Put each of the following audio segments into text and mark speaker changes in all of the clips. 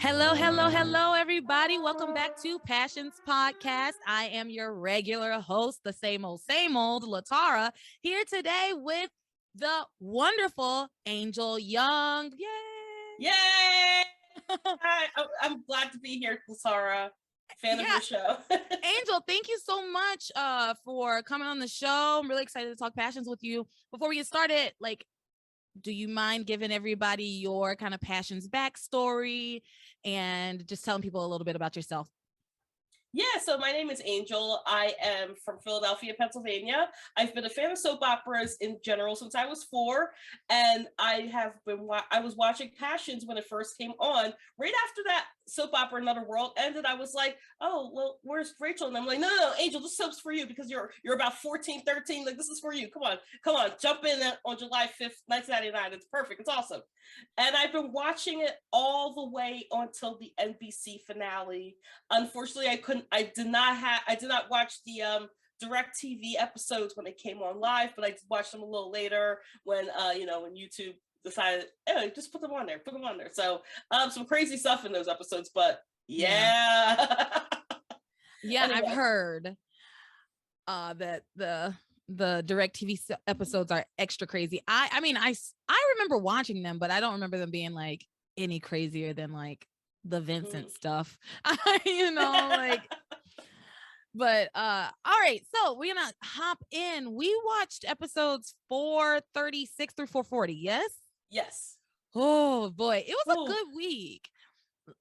Speaker 1: Hello, hello, hello, everybody. Welcome back to Passions Podcast. I am your regular host, the same old LeTara, here today with the wonderful Angel Young. Yay!
Speaker 2: Yay! Hi, I'm glad to be here, LeTara. Fan of your show.
Speaker 1: Angel, thank you so much for coming on the show. I'm really excited to talk passions with you. Before we get started, do you mind giving everybody your kind of passions backstory and just telling people a little bit about yourself?
Speaker 2: Yeah, so my name is Angel. I am from Philadelphia, Pennsylvania. I've been a fan of soap operas in general since I was 4, and I was watching Passions when it first came on. Right after that soap opera Another World ended, I was like, oh, well, where's Rachel? And I'm like, no, Angel, this soap's for you because you're about 14, 13. Like, this is for you. Come on, jump in on July 5th, 1999. It's perfect. It's awesome. And I've been watching it all the way until the NBC finale. Unfortunately, I did not watch the direct TV episodes when they came on live, but I watched them a little later when when YouTube decided, hey, just put them on there. So some crazy stuff in those episodes, but yeah.
Speaker 1: Yeah, anyway. I've heard that the direct TV episodes are extra crazy. I mean, I remember watching them, but I don't remember them being like any crazier than like the Vincent stuff. But all right, so we're gonna hop in. We watched episodes 436 through 440.
Speaker 2: Yes.
Speaker 1: Oh boy, it was a good week.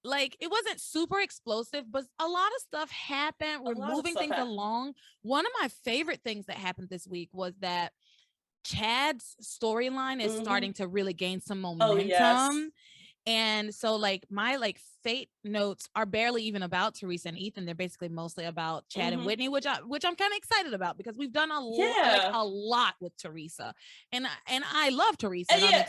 Speaker 1: Like, it wasn't super explosive, but a lot of stuff happened. We're moving things along. One of my favorite things that happened this week was that Chad's storyline is starting to really gain some momentum.
Speaker 2: Oh, yes.
Speaker 1: And so my fate notes are barely even about Teresa and Ethan. They're basically mostly about Chad and Whitney, which I'm kind of excited about because we've done a lot with Teresa, and I love Teresa. And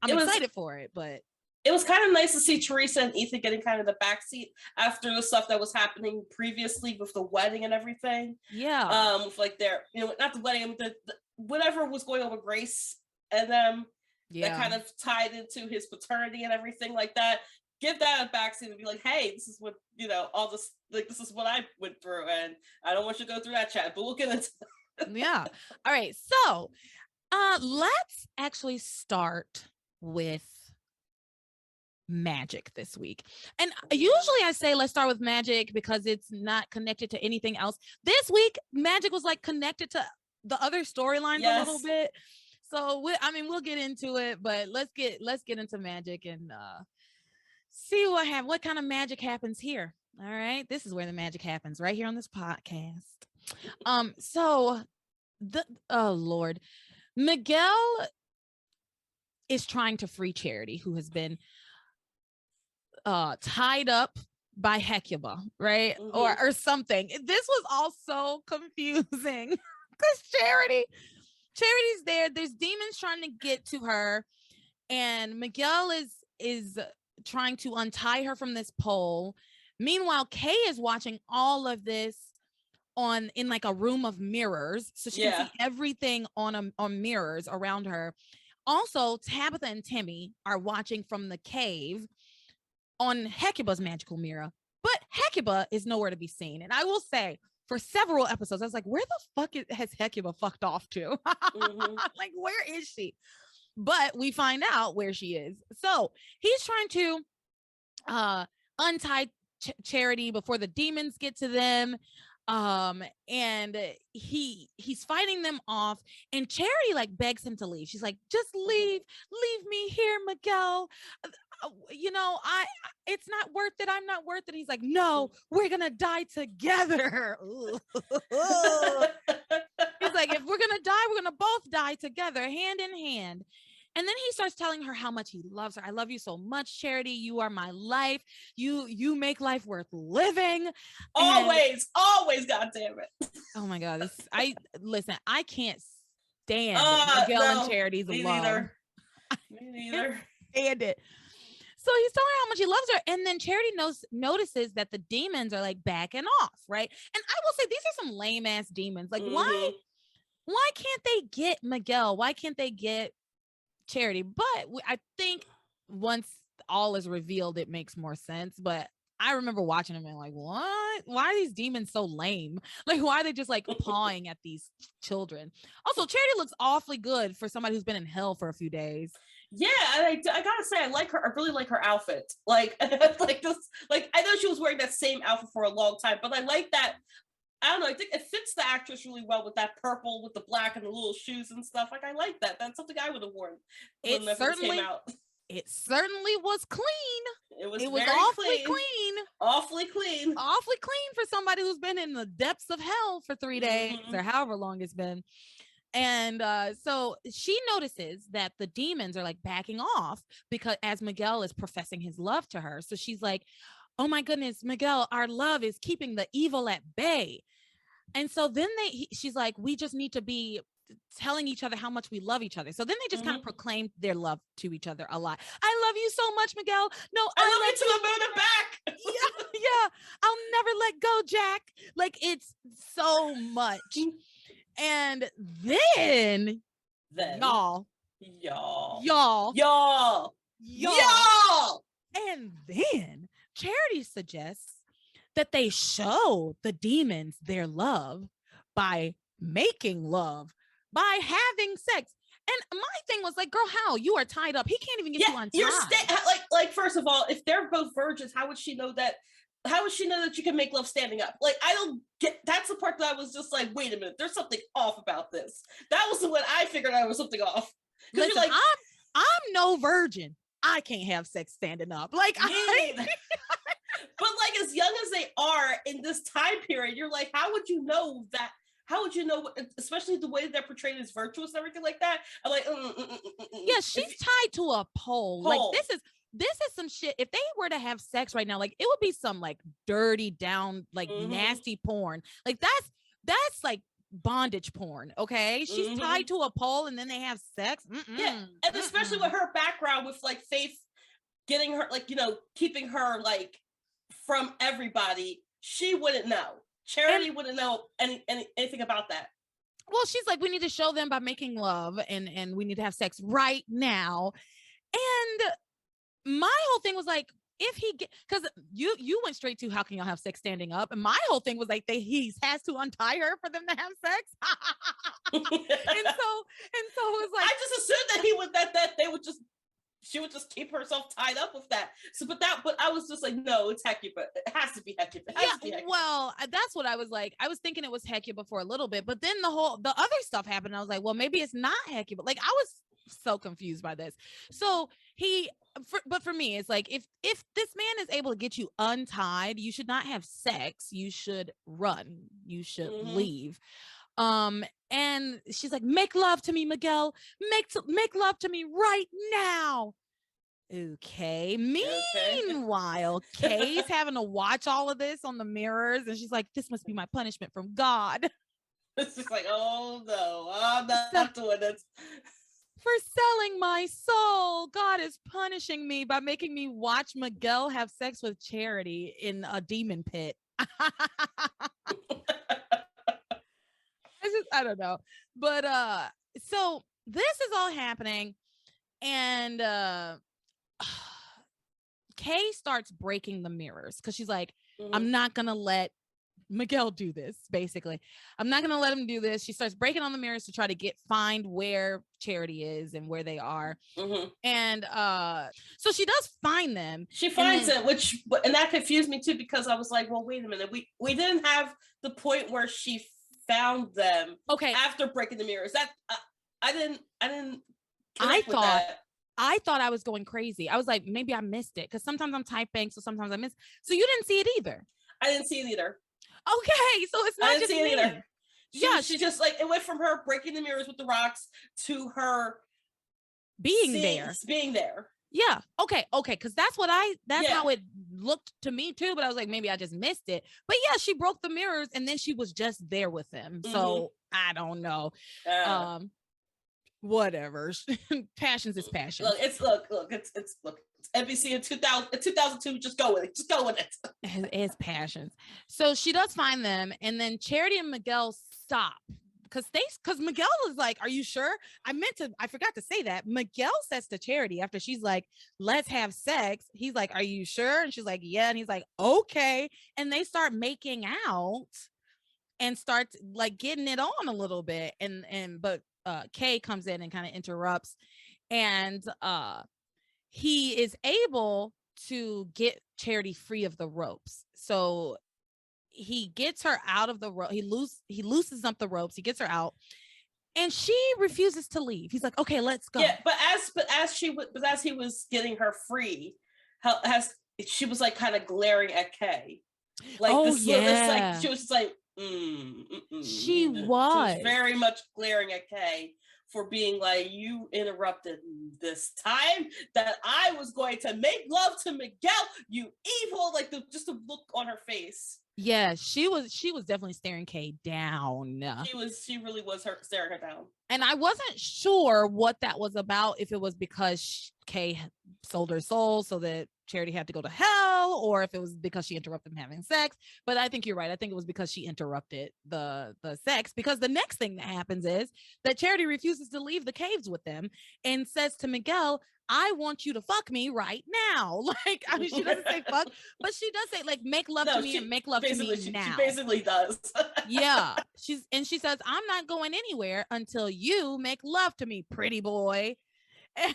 Speaker 1: I'm excited for it, but
Speaker 2: it was kind of nice to see Teresa and Ethan getting kind of the backseat after the stuff that was happening previously with the wedding and everything.
Speaker 1: Yeah.
Speaker 2: With like their, not the wedding, the whatever was going on with Grace and them. Yeah. That kind of tied into his paternity and everything like that. Give that a backseat and be like, hey, this is what, all this, like, this is what I went through, and I don't want you to go through that, Chad, but we'll get into that.
Speaker 1: Yeah. All right. So let's actually start with magic this week. And usually I say let's start with magic because it's not connected to anything else. This week, magic was like connected to the other storylines a little bit. So we'll get into it, but let's get into magic and see what kind of magic happens here. All right, this is where the magic happens, right here on this podcast. So oh Lord, Miguel is trying to free Charity, who has been tied up by Hecuba, right? Or something. This was all so confusing because Charity's there. There's demons trying to get to her, and Miguel is trying to untie her from this pole. Meanwhile, Kay is watching all of this in like a room of mirrors, so she can see everything on mirrors around her. Also, Tabitha and Timmy are watching from the cave on Hecuba's magical mirror, but Hecuba is nowhere to be seen. And I will say, for several episodes, I was like, where the fuck has Hecuba fucked off to? Like, where is she? But we find out where she is. So he's trying to untie Charity before the demons get to them. And he's fighting them off, and Charity like begs him to leave. She's like, just leave me here, Miguel. It's not worth it. I'm not worth it. He's like, no, we're gonna die together. He's like, if we're gonna die, we're gonna both die together, hand in hand. And then he starts telling her how much he loves her. I love you so much, Charity. You are my life. You make life worth living.
Speaker 2: Always, God damn it.
Speaker 1: Oh my God. I can't stand Miguel and Charity's love.
Speaker 2: Me neither.
Speaker 1: Stand it. So he's telling her how much he loves her. And then Charity notices that the demons are like backing off, right? And I will say, these are some lame ass demons. Like, why can't they get Miguel? Why can't they get Charity? But I think once all is revealed, it makes more sense. But I remember watching them and like, what? Why are these demons so lame? Like, why are they just like pawing at these children? Also, Charity looks awfully good for somebody who's been in hell for a few days.
Speaker 2: Yeah, and I gotta say, I like her. I really like her outfit. Like, like this. Like, I know she was wearing that same outfit for a long time, but I like that. I don't know. I think it fits the actress really well with that purple, with the black, and the little shoes and stuff. Like, I like that. That's something I would have worn when this came out.
Speaker 1: It certainly was clean.
Speaker 2: It was
Speaker 1: awfully clean.
Speaker 2: Awfully clean.
Speaker 1: Awfully clean for somebody who's been in the depths of hell for 3 days or however long it's been. And so she notices that the demons are like backing off because as Miguel is professing his love to her. So she's like, oh my goodness, Miguel, our love is keeping the evil at bay. And so then she's like, we just need to be telling each other how much we love each other. So then they just kind of proclaim their love to each other a lot. I love you so much, Miguel. No,
Speaker 2: I love you to the moon and back.
Speaker 1: yeah. I'll never let go, Jack. Like, it's so much. And then y'all. And then Charity suggests that they show the demons their love by making love, by having sex. And my thing was like, girl, how? You are tied up. He can't even get you untied.
Speaker 2: You're like, first of all, if they're both virgins, how would she know that? How would she know that you can make love standing up? Like, I don't get, that's the part that I was just like, wait a minute, there's something off about this. That was when I figured out there was something off.
Speaker 1: Listen, you're like, I'm no virgin. I can't have sex standing up. Like,
Speaker 2: but like, as young as they are in this time period, you're like, how would you know that? How would you know, especially the way they're portrayed as virtuous and everything like that? I'm like,
Speaker 1: yeah, she's tied to a pole. Like, this is some shit. If they were to have sex right now, like, it would be some like dirty down, like nasty porn. Like, that's like bondage porn. Okay, she's tied to a pole and then they have sex.
Speaker 2: Yeah, and especially with her background, with like Faith getting her, like, you know, keeping her like from everybody, she wouldn't know. Charity wouldn't know anything about that.
Speaker 1: Well, she's like, we need to show them by making love, and we need to have sex right now. And my whole thing was like, if he because you went straight to how can y'all have sex standing up, and my whole thing was like, he has to untie her for them to have sex. and so it was like,
Speaker 2: I just assumed that he would that they would just. She would just keep herself tied up with that. So, but I was just like, no, it's Hecuba. It has to be Hecuba.
Speaker 1: Well, that's what I was like. I was thinking it was Hecuba for a little bit, but then the other stuff happened. I was like, well, maybe it's not Hecuba. Like, I was so confused by this. So but for me, it's like, if this man is able to get you untied, you should not have sex. You should run. You should leave. And she's like, make love to me, Miguel. Make love to me right now. Okay. Meanwhile, Kay's having to watch all of this on the mirrors, and she's like, this must be my punishment from God.
Speaker 2: It's just like, oh no, I'm not doing this.
Speaker 1: For selling my soul, God is punishing me by making me watch Miguel have sex with Charity in a demon pit. I don't know. But so this is all happening, and Kay starts breaking the mirrors because she's like, I'm not gonna let Miguel do this. Basically, I'm not gonna let him do this. She starts breaking on the mirrors to try to find where Charity is and where they are. And so she does find them.
Speaker 2: She finds it, and that confused me too, because I was like, well, wait a minute, we didn't have the point where she found them after breaking the mirrors. That I didn't I
Speaker 1: thought I was going crazy. I was like, maybe I missed it, because sometimes I'm typing, so sometimes I miss. So you didn't see it either?
Speaker 2: I didn't see it either.
Speaker 1: Okay, so it's not just me. Either.
Speaker 2: She just like, it went from her breaking the mirrors with the rocks to her
Speaker 1: being there. Yeah. Okay. Because that's how it looked to me too. But I was like, maybe I just missed it. But yeah, she broke the mirrors and then she was just there with them. So I don't know. Whatever. Passions is passion.
Speaker 2: Look, it's NBC in 2002. Just go with it. It's
Speaker 1: Passions. So she does find them, and then Charity and Miguel stop because Miguel is like, are you sure? I forgot to say that. Miguel says to Charity after she's like, let's have sex. He's like, are you sure? And she's like, yeah. And he's like, okay. And they start making out and start like getting it on a little bit. But Kay comes in and kind of interrupts. And he is able to get Charity free of the ropes. So he gets her out of the rope. He loosens up the ropes. He gets her out, and she refuses to leave. He's like, "Okay, let's go."
Speaker 2: Yeah, but as he was getting her free, she was like kind of glaring at Kay, like like she was just like,
Speaker 1: she was
Speaker 2: very much glaring at Kay for being like, you interrupted this time that I was going to make love to Miguel, you evil, like just the look on her face.
Speaker 1: Yeah, she was definitely staring Kay down.
Speaker 2: She really was staring her down.
Speaker 1: And I wasn't sure what that was about, if it was because Kay sold her soul so that Charity had to go to hell, or if it was because she interrupted him having sex. But I think you're right. I think it was because she interrupted the sex, because the next thing that happens is that Charity refuses to leave the caves with them and says to Miguel, I want you to fuck me right now. Like, I mean, she doesn't say fuck, but she does say, like, make love to me and make love to me now.
Speaker 2: She basically does.
Speaker 1: Yeah. She says, I'm not going anywhere until you make love to me, pretty boy. I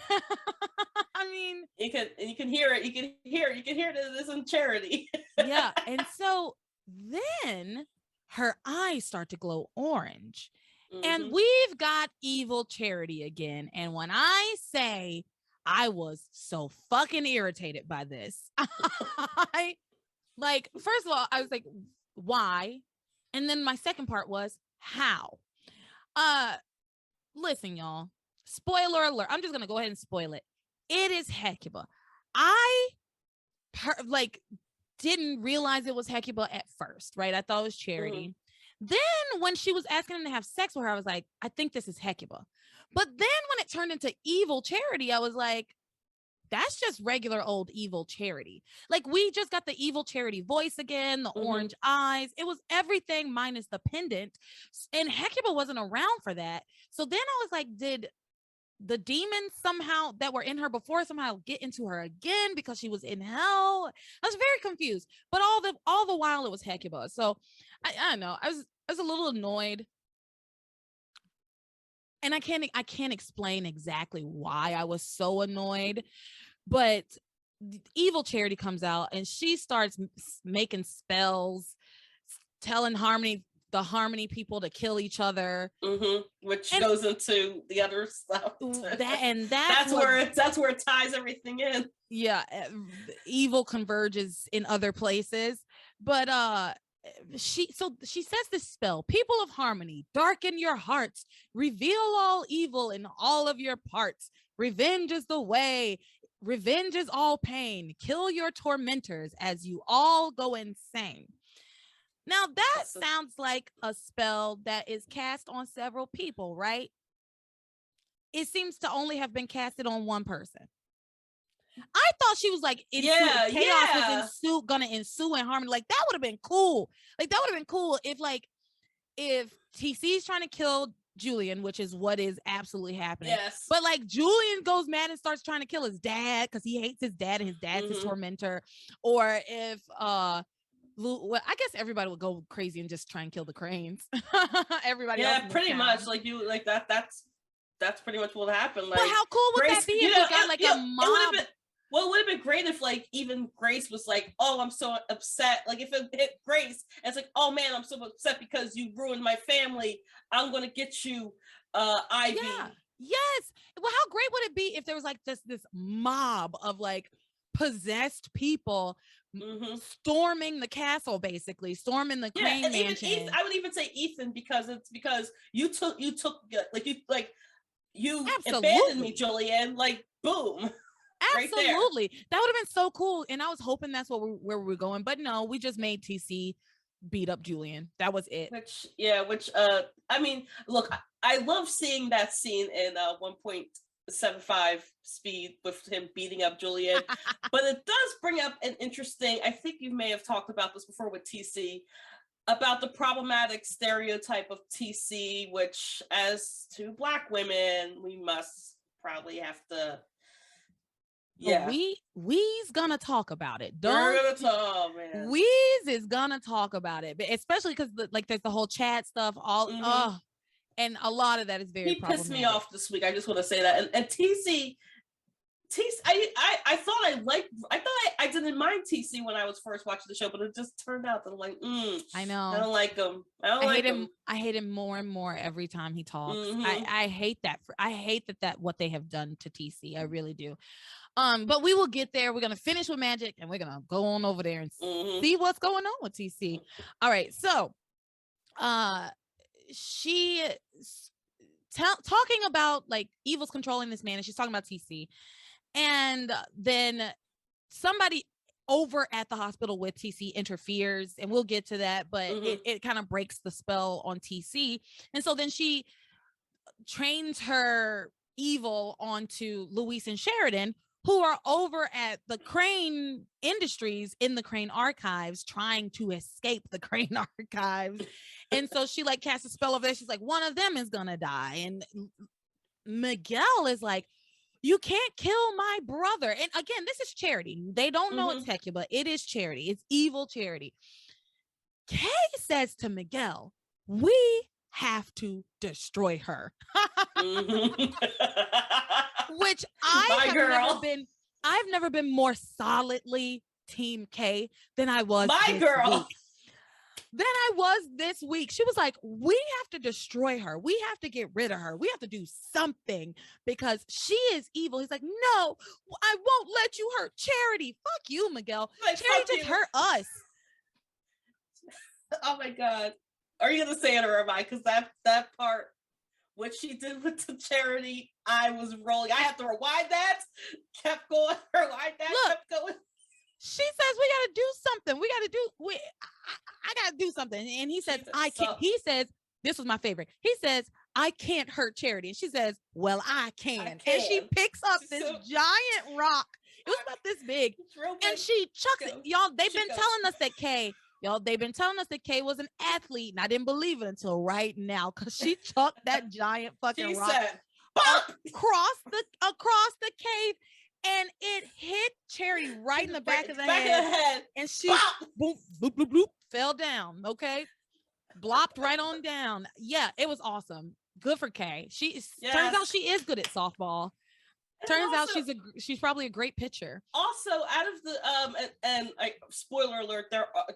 Speaker 1: mean,
Speaker 2: you can hear it. You can hear this in Charity.
Speaker 1: Yeah. And so then her eyes start to glow orange. Mm-hmm. And we've got evil Charity again. And when I say I was so fucking irritated by this, first of all, I was like, why? And then my second part was how. Listen, y'all. Spoiler alert. I'm just gonna go ahead and spoil it. It is Hecuba. I didn't realize it was Hecuba at first, right? I thought it was Charity. Mm-hmm. Then when she was asking him to have sex with her, I was like, I think this is Hecuba. But then when it turned into evil Charity, I was like, that's just regular old evil Charity. Like, we just got the evil Charity voice again, the orange eyes. It was everything minus the pendant. And Hecuba wasn't around for that. So then I was like, did the demons somehow that were in her before somehow get into her again because she was in hell? I was very confused. But all the while it was Hecuba. So I don't know. I was a little annoyed. And I can't explain exactly why I was so annoyed, but evil Charity comes out and she starts making spells, telling the Harmony people to kill each other,
Speaker 2: which goes into the other stuff.
Speaker 1: That's
Speaker 2: where it ties everything in.
Speaker 1: Yeah, evil converges in other places, but she says this spell: people of Harmony, darken your hearts, reveal all evil in all of your parts. Revenge is the way. Revenge is all pain. Kill your tormentors as you all go insane. Now that sounds like a spell that is cast on several people, right? It seems to only have been casted on one person. I thought she was like, chaos was gonna ensue in Harmony. Like, that would have been cool. Like, that would have been cool if TC's trying to kill Julian, which is what is absolutely happening.
Speaker 2: Yes.
Speaker 1: But like, Julian goes mad and starts trying to kill his dad because he hates his dad and his dad's his tormentor. Or if I guess everybody would go crazy and just try and kill the Cranes. Everybody else.
Speaker 2: Yeah, pretty much. Like, you like that's pretty much what happened. Like,
Speaker 1: but how cool would that be if we got like a mob?
Speaker 2: Well, it would have been great if, like, even Grace was like, oh, I'm so upset. Like, if it hit Grace, and it's like, oh, man, I'm so upset because you ruined my family. I'm going to get you, Ivy.
Speaker 1: Yeah. Yes. Well, how great would it be if there was, like, this mob of, like, possessed people storming the castle, basically, storming the Crane Mansion.
Speaker 2: I would even say Ethan, because you took you abandoned me, Julian. Like, boom.
Speaker 1: Absolutely. Right, that would have been so cool. And I was hoping that's where we were going. But no, we just made TC beat up Julian. That was it.
Speaker 2: I mean, look, I love seeing that scene in 1.75 speed with him beating up Julian. But it does bring up an interesting, I think you may have talked about this before with TC. about the problematic stereotype of TC, which as two Black women, we must probably have to. Yeah,
Speaker 1: we's gonna talk about it.
Speaker 2: We're gonna talk, man.
Speaker 1: Weez is gonna talk about it, but especially because there's the whole chat stuff. And a lot of that is very.
Speaker 2: He pissed me off this week. I just want to say that. And TC, I thought I didn't mind TC when I was first watching the show, but it just turned out that I'm like,
Speaker 1: I know.
Speaker 2: I don't like him. I hate him.
Speaker 1: I hate him more and more every time he talks. I hate that. I hate that what they have done to TC. I really do. But we will get there. We're gonna finish with Magic, and we're gonna go on over there and see what's going on with TC. All right, so she talking about like evil's controlling this man, and she's talking about TC, and then somebody over at the hospital with TC interferes, and we'll get to that, but it kind of breaks the spell on TC, and so then she trains her evil onto Luis and Sheridan, who are over at the Crane Industries in the Crane Archives trying to escape the Crane Archives. And so she like casts a spell over there. She's like, one of them is gonna die. And Miguel is like, you can't kill my brother. And again, this is Charity. They don't know it's Hecuba. It is Charity. It's evil Charity. Kay says to Miguel, we have to destroy her. Which I've never been more solidly Team K than I was this week. She was like, we have to destroy her. We have to get rid of her. We have to do something because she is evil. He's like, no, I won't let you hurt Charity. Fuck you, Miguel. Like, Charity just hurt us.
Speaker 2: Oh my God. Are you gonna say it or am I? Because that part, what she did with the Charity, I was rolling. I have to rewind that. Kept going. Rewind that.
Speaker 1: Look,
Speaker 2: kept going.
Speaker 1: She says we gotta do something. I gotta do something. And he says, I can't. He says, this was my favorite. He says, I can't hurt Charity. And she says, well, I can. And she picks up this giant rock. It was about this big. And she chucks it. Y'all, they've been telling us that Kay was an athlete, and I didn't believe it until right now, because she chucked that giant fucking rock across the cave, and it hit Charity right in the back of the head, and she boop, bloop, bloop, bloop, fell down. Okay, blopped right on down. Yeah, it was awesome. Good for Kay. Turns out she is good at softball. Turns out she's probably a great pitcher. Also,
Speaker 2: out of the and spoiler alert,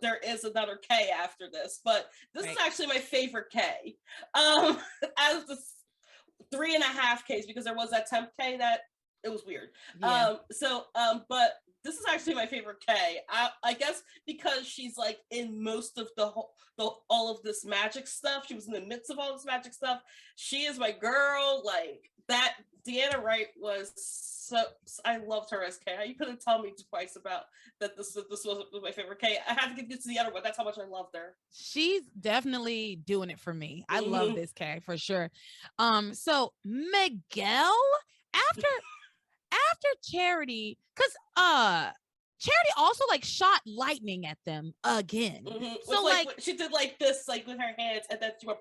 Speaker 2: there is another K after this, but this is actually my favorite K. Out of the 3.5 Ks, because there was that temp K that it was weird. Yeah. But this is actually my favorite K. I guess because she's like in most of all of this magic stuff. She was in the midst of all this magic stuff. She is my girl. Like that. Deanna Wright was so. I loved her as K. You couldn't tell me twice about that. This was my favorite K. I had to get to the other one. That's how much I loved her.
Speaker 1: She's definitely doing it for me. I love this K for sure. So Miguel after Charity, because Charity also like shot lightning at them again.
Speaker 2: So like she did like this, like with her hands, and then she went.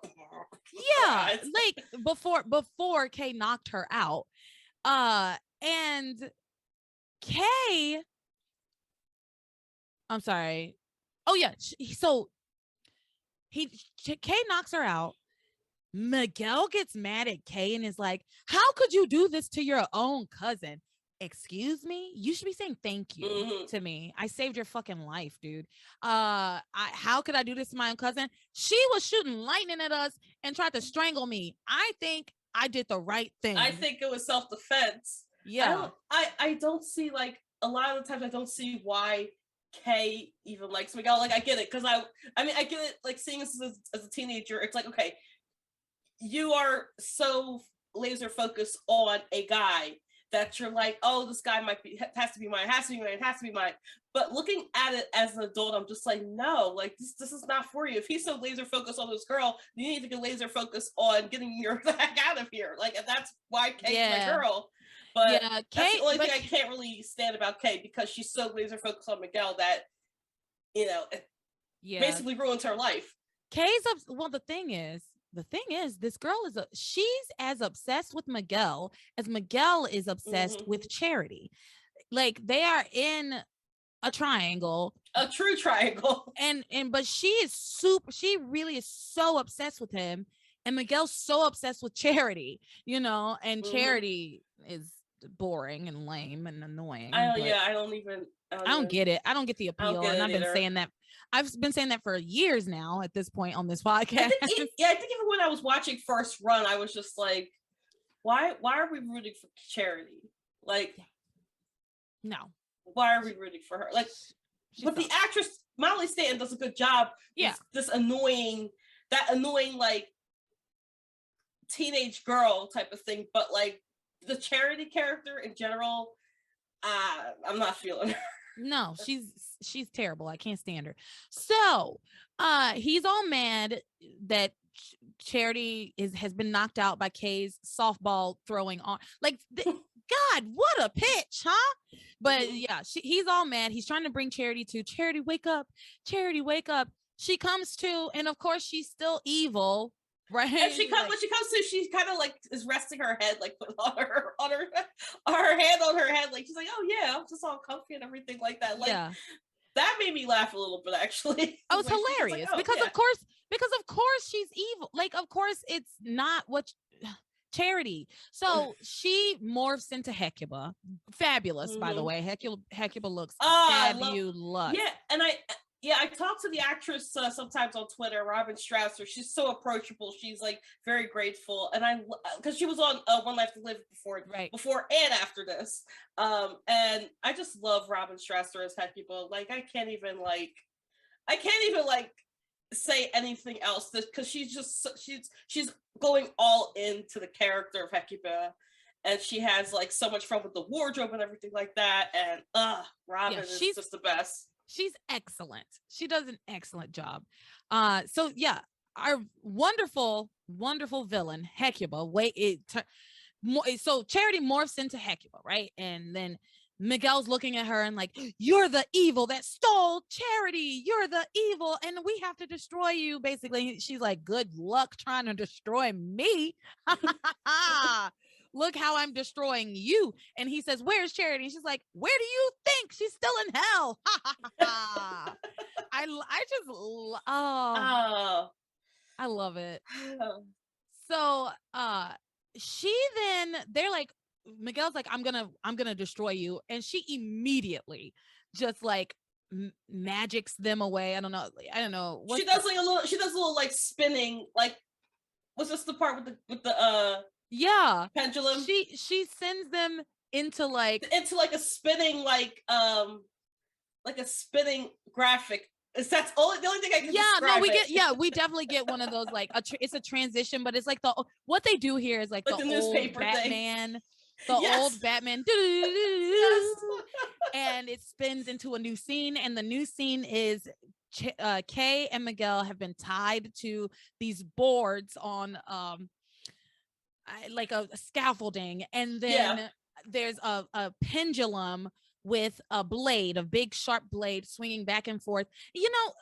Speaker 1: Yeah, like before Kay knocked her out, and Kay. I'm sorry. Oh yeah, so Kay knocks her out. Miguel gets mad at Kay and is like, "How could you do this to your own cousin?" Excuse me, you should be saying thank you to me. I saved your fucking life, dude. How could I do this to my own cousin? She was shooting lightning at us and tried to strangle me. I think I did the right thing.
Speaker 2: I think it was self-defense.
Speaker 1: Yeah.
Speaker 2: I don't see, like, a lot of the times I don't see why Kay even likes Miguel. Like, I get it, because I mean, I get it, like, seeing this as a teenager, it's like, okay, you are so laser focused on a guy that you're like, oh, this guy has to be mine. But looking at it as an adult, I'm just like, no, like this is not for you. If he's so laser focused on this girl, you need to get laser focused on getting your heck out of here. Like, and that's why Kay's my girl. But that's the only thing I can't really stand about Kay, because she's so laser focused on Miguel that, you know. basically ruins her life.
Speaker 1: Kay's up. Well, the thing is, this girl she's as obsessed with Miguel as Miguel is obsessed with Charity. Like, they are in a triangle,
Speaker 2: a true triangle.
Speaker 1: But she really is so obsessed with him, and Miguel's so obsessed with Charity, and Charity is boring and lame and annoying.
Speaker 2: I don't
Speaker 1: get it. I don't get the appeal. And I've been saying that. I've been saying that for years now at this point on this podcast.
Speaker 2: I think even when I was watching First Run, I was just like, why are we rooting for Charity? Like,
Speaker 1: no.
Speaker 2: Why are we rooting for her? Like, but the actress Molly Stanton does a good job.
Speaker 1: Yeah.
Speaker 2: This annoying, like, teenage girl type of thing. But like the Charity character in general, I'm not feeling her.
Speaker 1: No, she's terrible. I can't stand her. So he's all mad that Charity has been knocked out by Kay's softball throwing on. Like, God, what a pitch, huh? But yeah, he's all mad. He's trying to bring Charity to. Charity, wake up. Charity, wake up. She comes to, and of course she's still evil, right?
Speaker 2: And when she comes to, she kind of like is resting her head, like put on her hand on her head, like she's like, oh yeah, I'm just all comfy and everything like that. Like, that made me laugh a little bit, actually.
Speaker 1: Oh, it's hilarious like, because of course she's evil. Like, of course it's not what Charity. So she morphs into Hecuba. Fabulous, by the way. Hecuba looks fabulous.
Speaker 2: I talk to the actress sometimes on Twitter, Robin Strasser. She's so approachable. She's like very grateful, and because she was on One Life to Live before and after this, and I just love Robin Strasser as Hecuba. Like, I can't even say anything else because she's going all into the character of Hecuba, and she has like so much fun with the wardrobe and everything like that. And Robin is just the best.
Speaker 1: She's excellent. She does an excellent job. So yeah, our wonderful villain Hecuba. So Charity morphs into Hecuba, right? And then Miguel's looking at her and like, you're the evil that stole Charity. You're the evil, and we have to destroy you. Basically, she's like, good luck trying to destroy me. Look how I'm destroying you. And he says, where's Charity? And she's like, where do you think? She's still in hell. I love it. So they're like, Miguel's like, I'm gonna destroy you, and she immediately just like magics them away. I don't know.
Speaker 2: She does a little like spinning. Like, was this the part with the pendulum? She
Speaker 1: sends them into like
Speaker 2: a spinning like a spinning graphic. That's the only thing I can describe.
Speaker 1: We definitely get one of those like it's a transition, but it's like what they do here is like the newspaper Batman. Old Batman, and it spins into a new scene, and the new scene is Kay and Miguel have been tied to these boards on like a scaffolding, and then there's a pendulum with a big sharp blade swinging back and forth.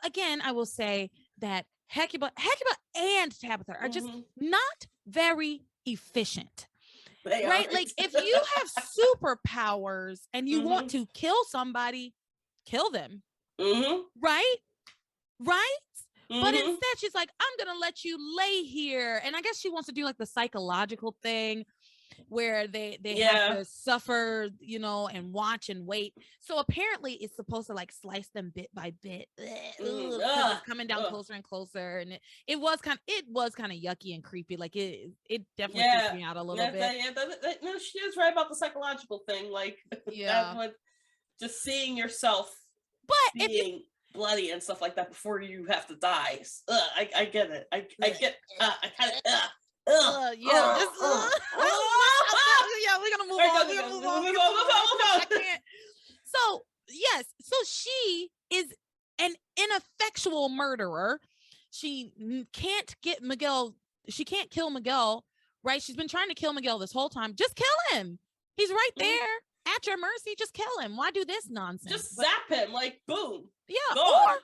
Speaker 1: Again, I will say that Hecuba and Tabitha are just not very efficient. Right? Like, if you have superpowers and you want to kill somebody, kill them. Right? But instead she's like, I'm gonna let you lay here. And I guess she wants to do like the psychological thing where they have to suffer, and watch and wait. So apparently it's supposed to like slice them bit by bit. It's coming down closer and closer, and it was kind of yucky and creepy. Like it definitely freaked me out a little bit.
Speaker 2: No, she is right about the psychological thing. Like, that would just seeing yourself,
Speaker 1: but
Speaker 2: being bloody and stuff like that before you have to die. I get it. I get. I kind of.
Speaker 1: We're gonna move on. I can't. So she is an ineffectual murderer. She can't get Miguel. She can't kill Miguel, right? She's been trying to kill Miguel this whole time. Just kill him. He's right there at your mercy. Just kill him. Why do this nonsense?
Speaker 2: Just zap him, like, boom.
Speaker 1: Yeah. Or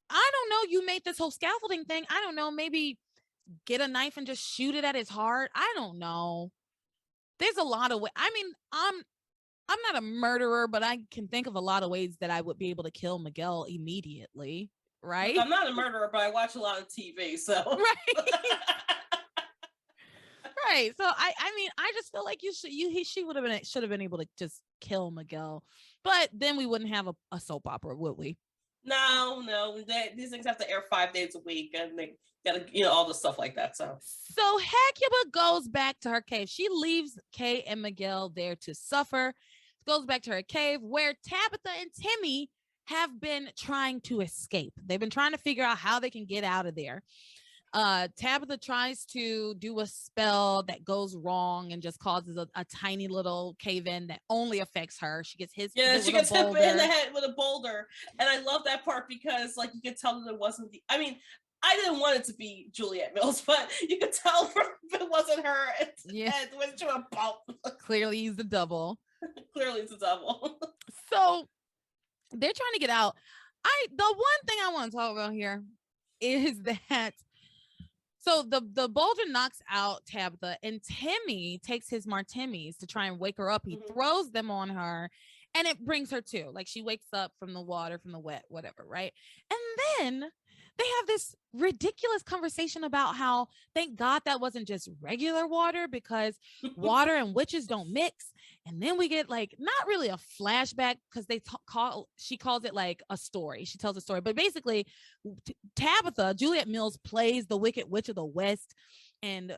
Speaker 1: I don't know. You made this whole scaffolding thing. I don't know. Maybe get a knife and just shoot it at his heart. I don't know. There's a lot of ways. I mean, I'm not a murderer, but I can think of a lot of ways that I would be able to kill Miguel immediately. Right?
Speaker 2: Look, I'm not a murderer, but I watch a lot of TV, so
Speaker 1: right. Right. So I mean, I just feel like she would have should have been able to just kill Miguel, but then we wouldn't have a soap opera, would we?
Speaker 2: No. These things have to air 5 days a week, and they gotta, all the stuff like that. So
Speaker 1: Hecuba goes back to her cave. She leaves Kay and Miguel there to suffer. Goes back to her cave where Tabitha and Timmy have been trying to escape. They've been trying to figure out how they can get out of there. Tabitha tries to do a spell that goes wrong and just causes a tiny little cave-in that only affects her. She gets hit.
Speaker 2: Yeah, she gets hit in the head with a boulder, and I love that part because, like, you could tell that it wasn't the. I mean, I didn't want it to be Juliet Mills, but you could tell if it wasn't her. It went to a bump.
Speaker 1: Clearly, he's the double.
Speaker 2: Clearly, it's a double.
Speaker 1: So they're trying to get out. The one thing I want to talk about here is that. So the boulder knocks out Tabitha, and Timmy takes his martinis to try and wake her up. He throws them on her, and it brings her to. Like, she wakes up from the water, from the wet, whatever, right? And then they have this ridiculous conversation about how, thank God that wasn't just regular water, because water and witches don't mix. And then we get, like, not really a flashback, because she calls it like a story. She tells a story, but basically Tabitha, Juliet Mills, plays the Wicked Witch of the West, and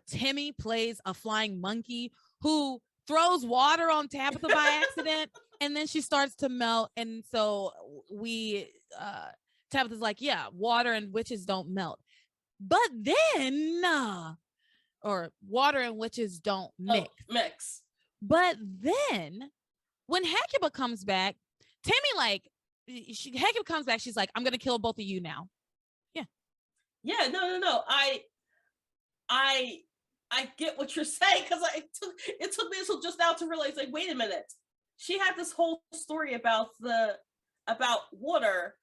Speaker 1: Timmy plays a flying monkey who throws water on Tabitha by accident, and then she starts to melt. And so Tabitha's like, yeah, water and witches don't melt. But then, or water and witches don't mix. But then, when Hecuba comes back, Timmy, Hecuba comes back, she's like, I'm going to kill both of you now. Yeah.
Speaker 2: Yeah, no. I get what you're saying, because it took me until just now to realize, like, wait a minute. She had this whole story about water,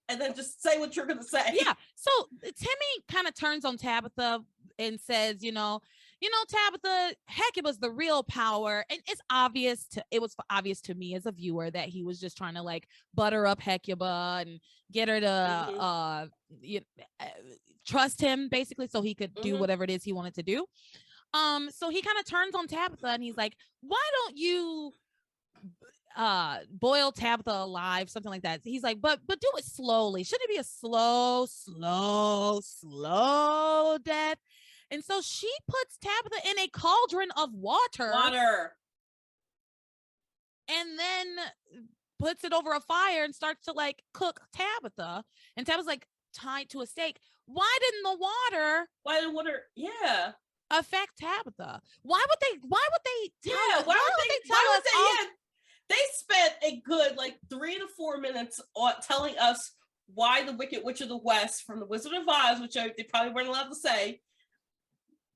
Speaker 2: and then just say what you're gonna say.
Speaker 1: Yeah. So Timmy kind of turns on Tabitha and says, Tabitha, Hecuba's the real power. And it was obvious to me as a viewer that he was just trying to, like, butter up Hecuba and get her to trust him, basically, so he could do whatever it is he wanted to do. So he kind of turns on Tabitha, and he's like, why don't you boil Tabitha alive, something like that. He's like, but do it slowly. Shouldn't it be a slow death? And so she puts Tabitha in a cauldron of water, and then puts it over a fire and starts to, like, cook Tabitha. And Tabitha's, like, tied to a stake. Why didn't the water affect Tabitha? Why would they tell us?
Speaker 2: They spent a good, like, 3 to 4 minutes on telling us why the Wicked Witch of the West from the Wizard of Oz, which they probably weren't allowed to say,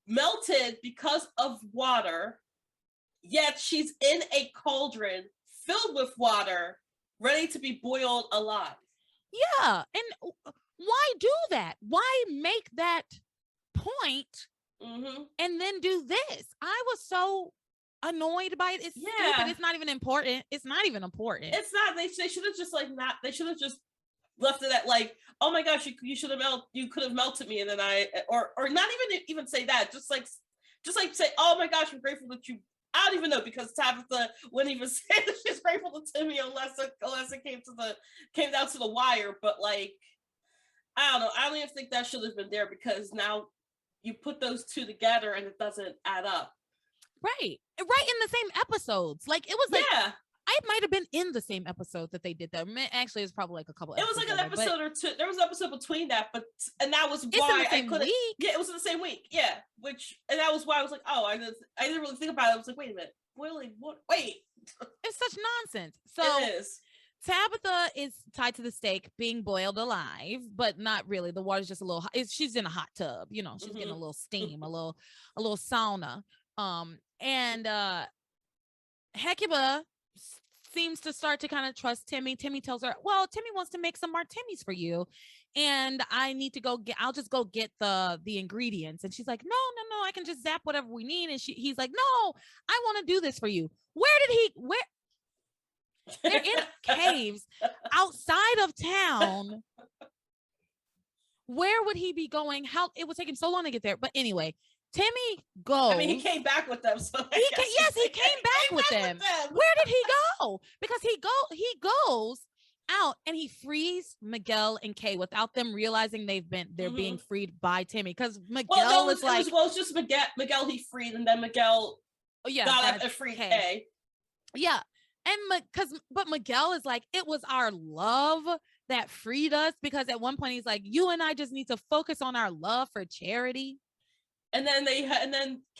Speaker 2: melted because of water, yet she's in a cauldron filled with water, ready to be boiled alive.
Speaker 1: Yeah, and why do that? Why make that point and then do this? I was so annoyed by it. It's stupid. It's not even important. It's not.
Speaker 2: They should have just, like, not. They should have just left it at, like, oh my gosh, you should have you could have melted me, and then or not even say that. Just like say, oh my gosh, I'm grateful that you. I don't even know, because Tabitha wouldn't even say that she's grateful to Timmy unless it came down to the wire. But, like, I don't know. I don't even think that should have been there, because now you put those two together and it doesn't add up.
Speaker 1: Right in the same episodes. Like, it was like, I might have been in the same episode that they did that. Actually, it's probably like a couple.
Speaker 2: It was like an episode or two. There was an episode between that, and that was why I couldn't. Yeah, it was in the same week. Yeah, and that was why I was like, oh, I didn't really think about it. I was like, wait a minute, really? What? Wait,
Speaker 1: it's such nonsense. So
Speaker 2: it is.
Speaker 1: Tabitha is tied to the stake, being boiled alive, but not really. The water's just a little hot. She's in a hot tub. She's getting a little steam, a little sauna. And Hecuba seems to start to kind of trust Timmy. Timmy tells her, well, Timmy wants to make some martinis for you. And I need to I'll just go get the ingredients. And she's like, no, I can just zap whatever we need. And he's like, no, I want to do this for you. They're in caves outside of town. Where would he be going? How it would take him so long to get there. But anyway, Timmy goes.
Speaker 2: I mean, he came back with them. So
Speaker 1: he came back with them. Where did he go? Because he goes out and he frees Miguel and Kay without them realizing they're being freed by Timmy. Because Miguel it's
Speaker 2: just Miguel he freed, and then Miguel got up and freed Kay.
Speaker 1: Yeah. And but Miguel is like, it was our love that freed us, because at one point he's like, you and I just need to focus on our love for Charity.
Speaker 2: And then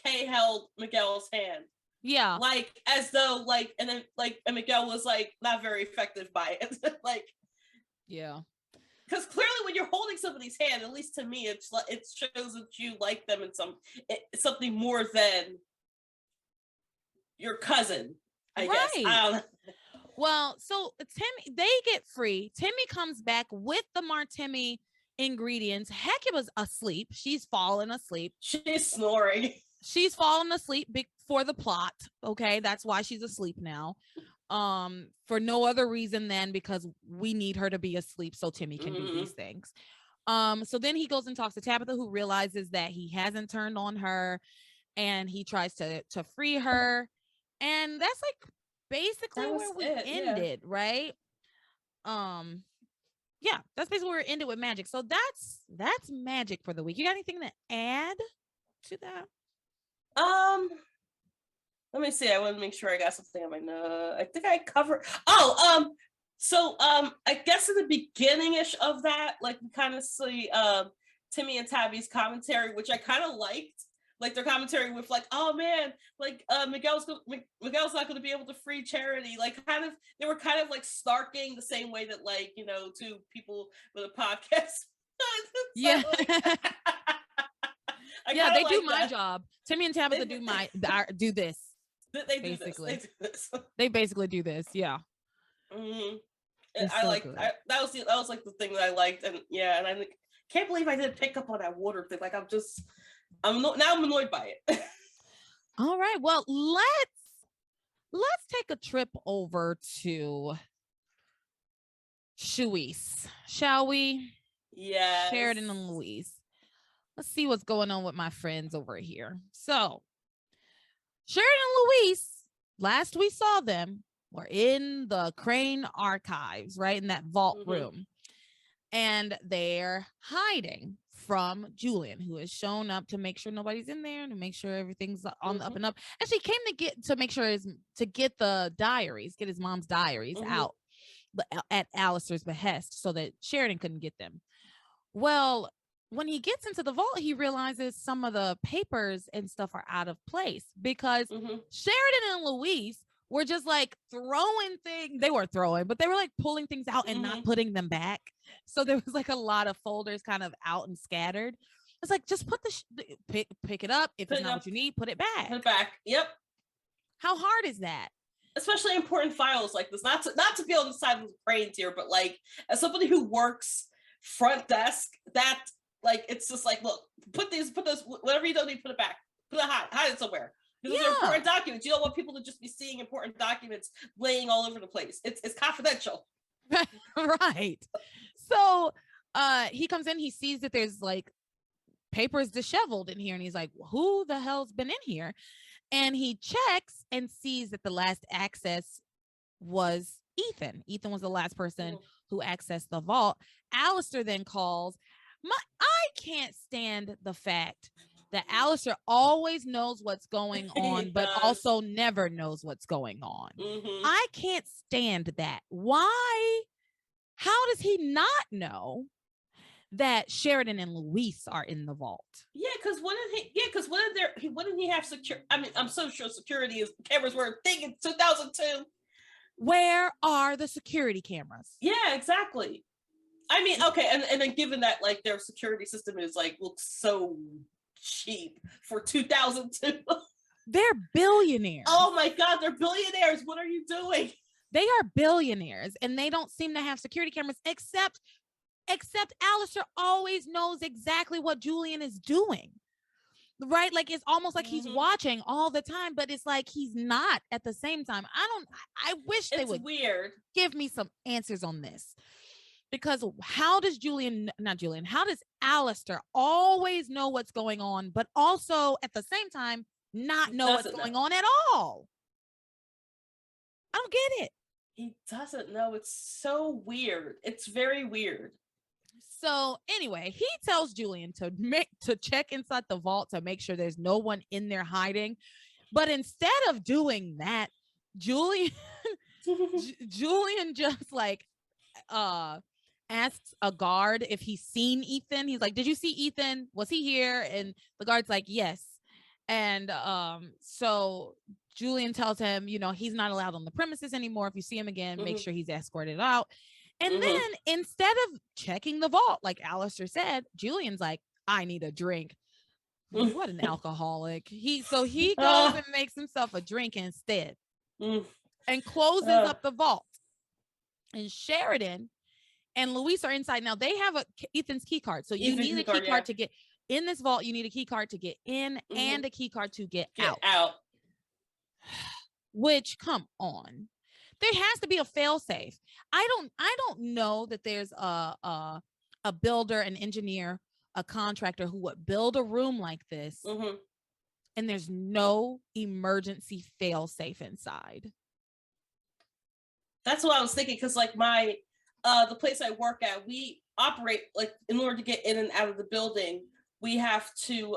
Speaker 2: Kay held Miguel's hand.
Speaker 1: Yeah.
Speaker 2: Like, as though, like, and then, like, and Miguel was, like, not very effective by it. Like,
Speaker 1: yeah.
Speaker 2: Because clearly when you're holding somebody's hand, at least to me, it shows that you like them in something more than your cousin, I guess. I don't know.
Speaker 1: Well, so Timmy, they get free. Timmy comes back with the martini ingredients. Hecuba's asleep. She's fallen asleep.
Speaker 2: She's snoring.
Speaker 1: She's fallen asleep for the plot. Okay, that's why she's asleep now. For no other reason than because we need her to be asleep so Timmy can do these things. So then he goes and talks to Tabitha, who realizes that he hasn't turned on her, and he tries to free her. And that's like basically where we ended, right? Yeah, that's basically where we ended with magic. So that's magic for the week. You got anything to add to that?
Speaker 2: Let me see. I want to make sure I got something on my note. I think I covered. So I guess in the beginning-ish of that, like, we kind of see Timmy and Tabby's commentary, which I kind of liked. Like, their commentary with, like, oh man, like, Miguel's not going to be able to free Charity. Like, they were kind of like snarking the same way that, like, you know, two people with a podcast.
Speaker 1: Yeah. Yeah, they do my
Speaker 2: that.
Speaker 1: job. Timmy and Tabitha do this.
Speaker 2: They do this.
Speaker 1: They basically do this. Yeah.
Speaker 2: Mm-hmm. And that was like the thing that I liked, and yeah, and I can't believe I didn't pick up on that water thing. Like, I'm annoyed by it.
Speaker 1: All right. Well, let's take a trip over to Louise, shall we?
Speaker 2: Yeah.
Speaker 1: Sheridan and Louise. Let's see what's going on with my friends over here. So, Sheridan and Louise, last we saw them, were in the Crane archives, right? In that vault room. And they're hiding from Julian, who has shown up to make sure nobody's in there and to make sure everything's on the up and up. And she came to make sure to get the diaries, get his mom's diaries out at Alistair's behest so that Sheridan couldn't get them. Well, when he gets into the vault, he realizes some of the papers and stuff are out of place because Sheridan and Louise were just like throwing things. They were throwing, but they were like pulling things out and not putting them back. So there was like a lot of folders kind of out and scattered. It's like, just put pick it up. If it's not what you need, put it back.
Speaker 2: Put it back. Yep.
Speaker 1: How hard is that?
Speaker 2: Especially important files like this. Not to be on the side of the brains here, but like, as somebody who works front desk, that, like, it's just like, look, put those, whatever you don't need, put it back. Hide it somewhere. Because those are important documents. You don't want people to just be seeing important documents laying all over the place. It's confidential.
Speaker 1: Right. So he comes in, he sees that there's like papers disheveled in here, and he's like, who the hell's been in here? And he checks and sees that the last access was Ethan. Ethan was the last person who accessed the vault. Alistair then calls. I can't stand the fact that Alistair always knows what's going on, but also never knows what's going on. I can't stand that. Why? How does he not know that Sheridan and Louise are in the vault? Yeah, because wouldn't he have secure? I mean, I'm so sure security cameras were a thing in 2002. Where are the security cameras?
Speaker 2: Yeah, exactly. I mean, okay, and then given that like their security system is like looks so cheap for 2002.
Speaker 1: They're billionaires.
Speaker 2: Oh my god, they're billionaires. What are you doing?
Speaker 1: They are billionaires and they don't seem to have security cameras except Alistair always knows exactly what Julian is doing. Right? Like it's almost like he's watching all the time, but it's like he's not at the same time. I wish they would
Speaker 2: weird.
Speaker 1: Give me some answers on this. Because how does how does Alistair always know what's going on, but also at the same time not know what's going on at all? I don't get it.
Speaker 2: He doesn't know. It's so weird. It's very weird.
Speaker 1: So anyway, he tells Julian to check inside the vault to make sure there's no one in there hiding. But instead of doing that, Julian just like asks a guard if he's seen Ethan. He's like, "Did you see Ethan? Was he here?" And the guard's like, "Yes." And so Julian tells him, he's not allowed on the premises anymore. If you see him again, make sure he's escorted out. And then instead of checking the vault, like Alistair said, Julian's like, "I need a drink." What an alcoholic. He goes and makes himself a drink instead and closes up the vault. And Sheridan and Luis are inside. Now they have Ethan's key card. So you need a key card to get in this vault. You need a key card to get in and a key card to get out. Which, come on. There has to be a fail-safe. I don't know that there's a builder, an engineer, a contractor who would build a room like this and there's no emergency fail-safe inside.
Speaker 2: That's what I was thinking, because like the place I work at, we operate like in order to get in and out of the building, we have to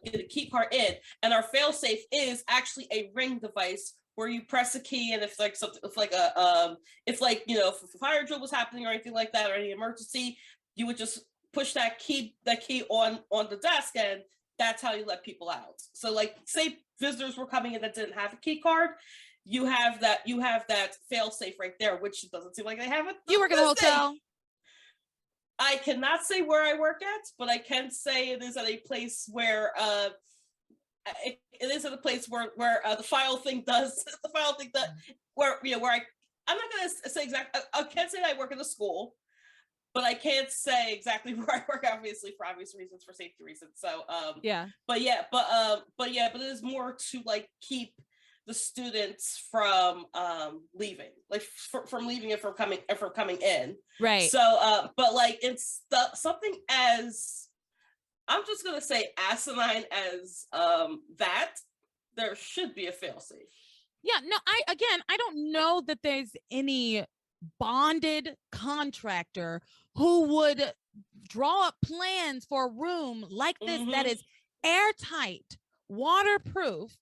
Speaker 2: get a key card in, and our fail-safe is actually a ring device where you press a key, and if like something, if a fire drill was happening or anything like that, or any emergency, you would just push that key on the desk, and that's how you let people out. So like, say visitors were coming in that didn't have a key card, you have that fail safe right there, which doesn't seem like they have it.
Speaker 1: You work at a hotel?
Speaker 2: I cannot say where I work at, but I can say it is at a place where it is at a place where the file thing does where I'm not gonna say exactly. I can't say that I work in a school, but I can't say exactly where I work, obviously, for obvious reasons, for safety reasons. So but it is more to like keep the students from leaving, like from leaving and from coming in.
Speaker 1: Right.
Speaker 2: So but like it's something as, I'm just gonna say, asinine as that, there should be a failsafe.
Speaker 1: Yeah, no, I don't know that there's any bonded contractor who would draw up plans for a room like this that is airtight, waterproof,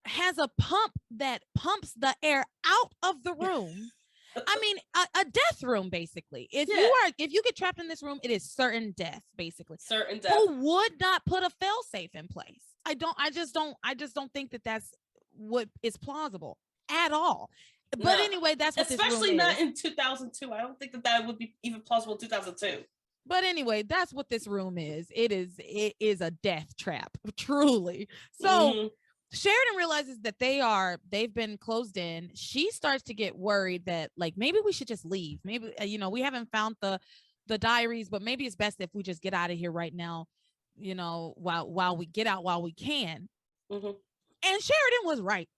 Speaker 1: has a pump that pumps the air out of the room. I mean, a death room, basically. If you get trapped in this room, it is certain death, basically.
Speaker 2: Certain death.
Speaker 1: Who would not put a fail-safe in place? I just don't think that that's what is plausible at all. But anyway, that's what
Speaker 2: especially
Speaker 1: this room
Speaker 2: not in 2002. I don't think that would be even plausible in 2002.
Speaker 1: But anyway, that's what this room is. It is a death trap, truly. So Sheridan realizes that they've been closed in. She starts to get worried that like maybe we should just leave. Maybe we haven't found the diaries, but maybe it's best if we just get out of here right now. While we get out while we can. And Sheridan was right.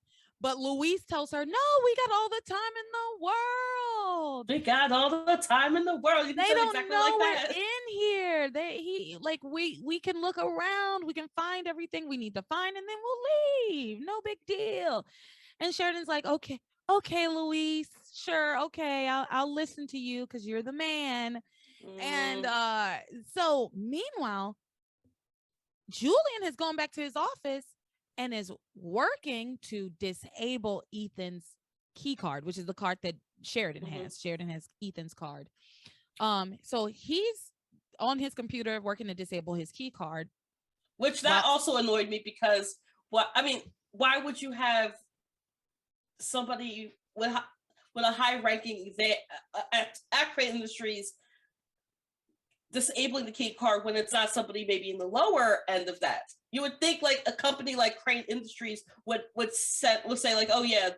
Speaker 1: But Louise tells her, "No, we got all the time in the world.
Speaker 2: We got all the time in the world.
Speaker 1: They don't exactly know like we're in here. We can look around. We can find everything we need to find, and then we'll leave. No big deal." And Sheridan's like, "Okay, Louise, sure, okay, I'll listen to you because you're the man." And so meanwhile, Julian has gone back to his office and is working to disable Ethan's key card, which is the card that Sheridan has. Sheridan has Ethan's card. So he's on his computer working to disable his key card.
Speaker 2: Which that also annoyed me, because why would you have somebody with a high ranking at Crane Industries disabling the key card when it's not somebody maybe in the lower end of that? You would think like a company like Crane Industries would say like, "Oh yeah,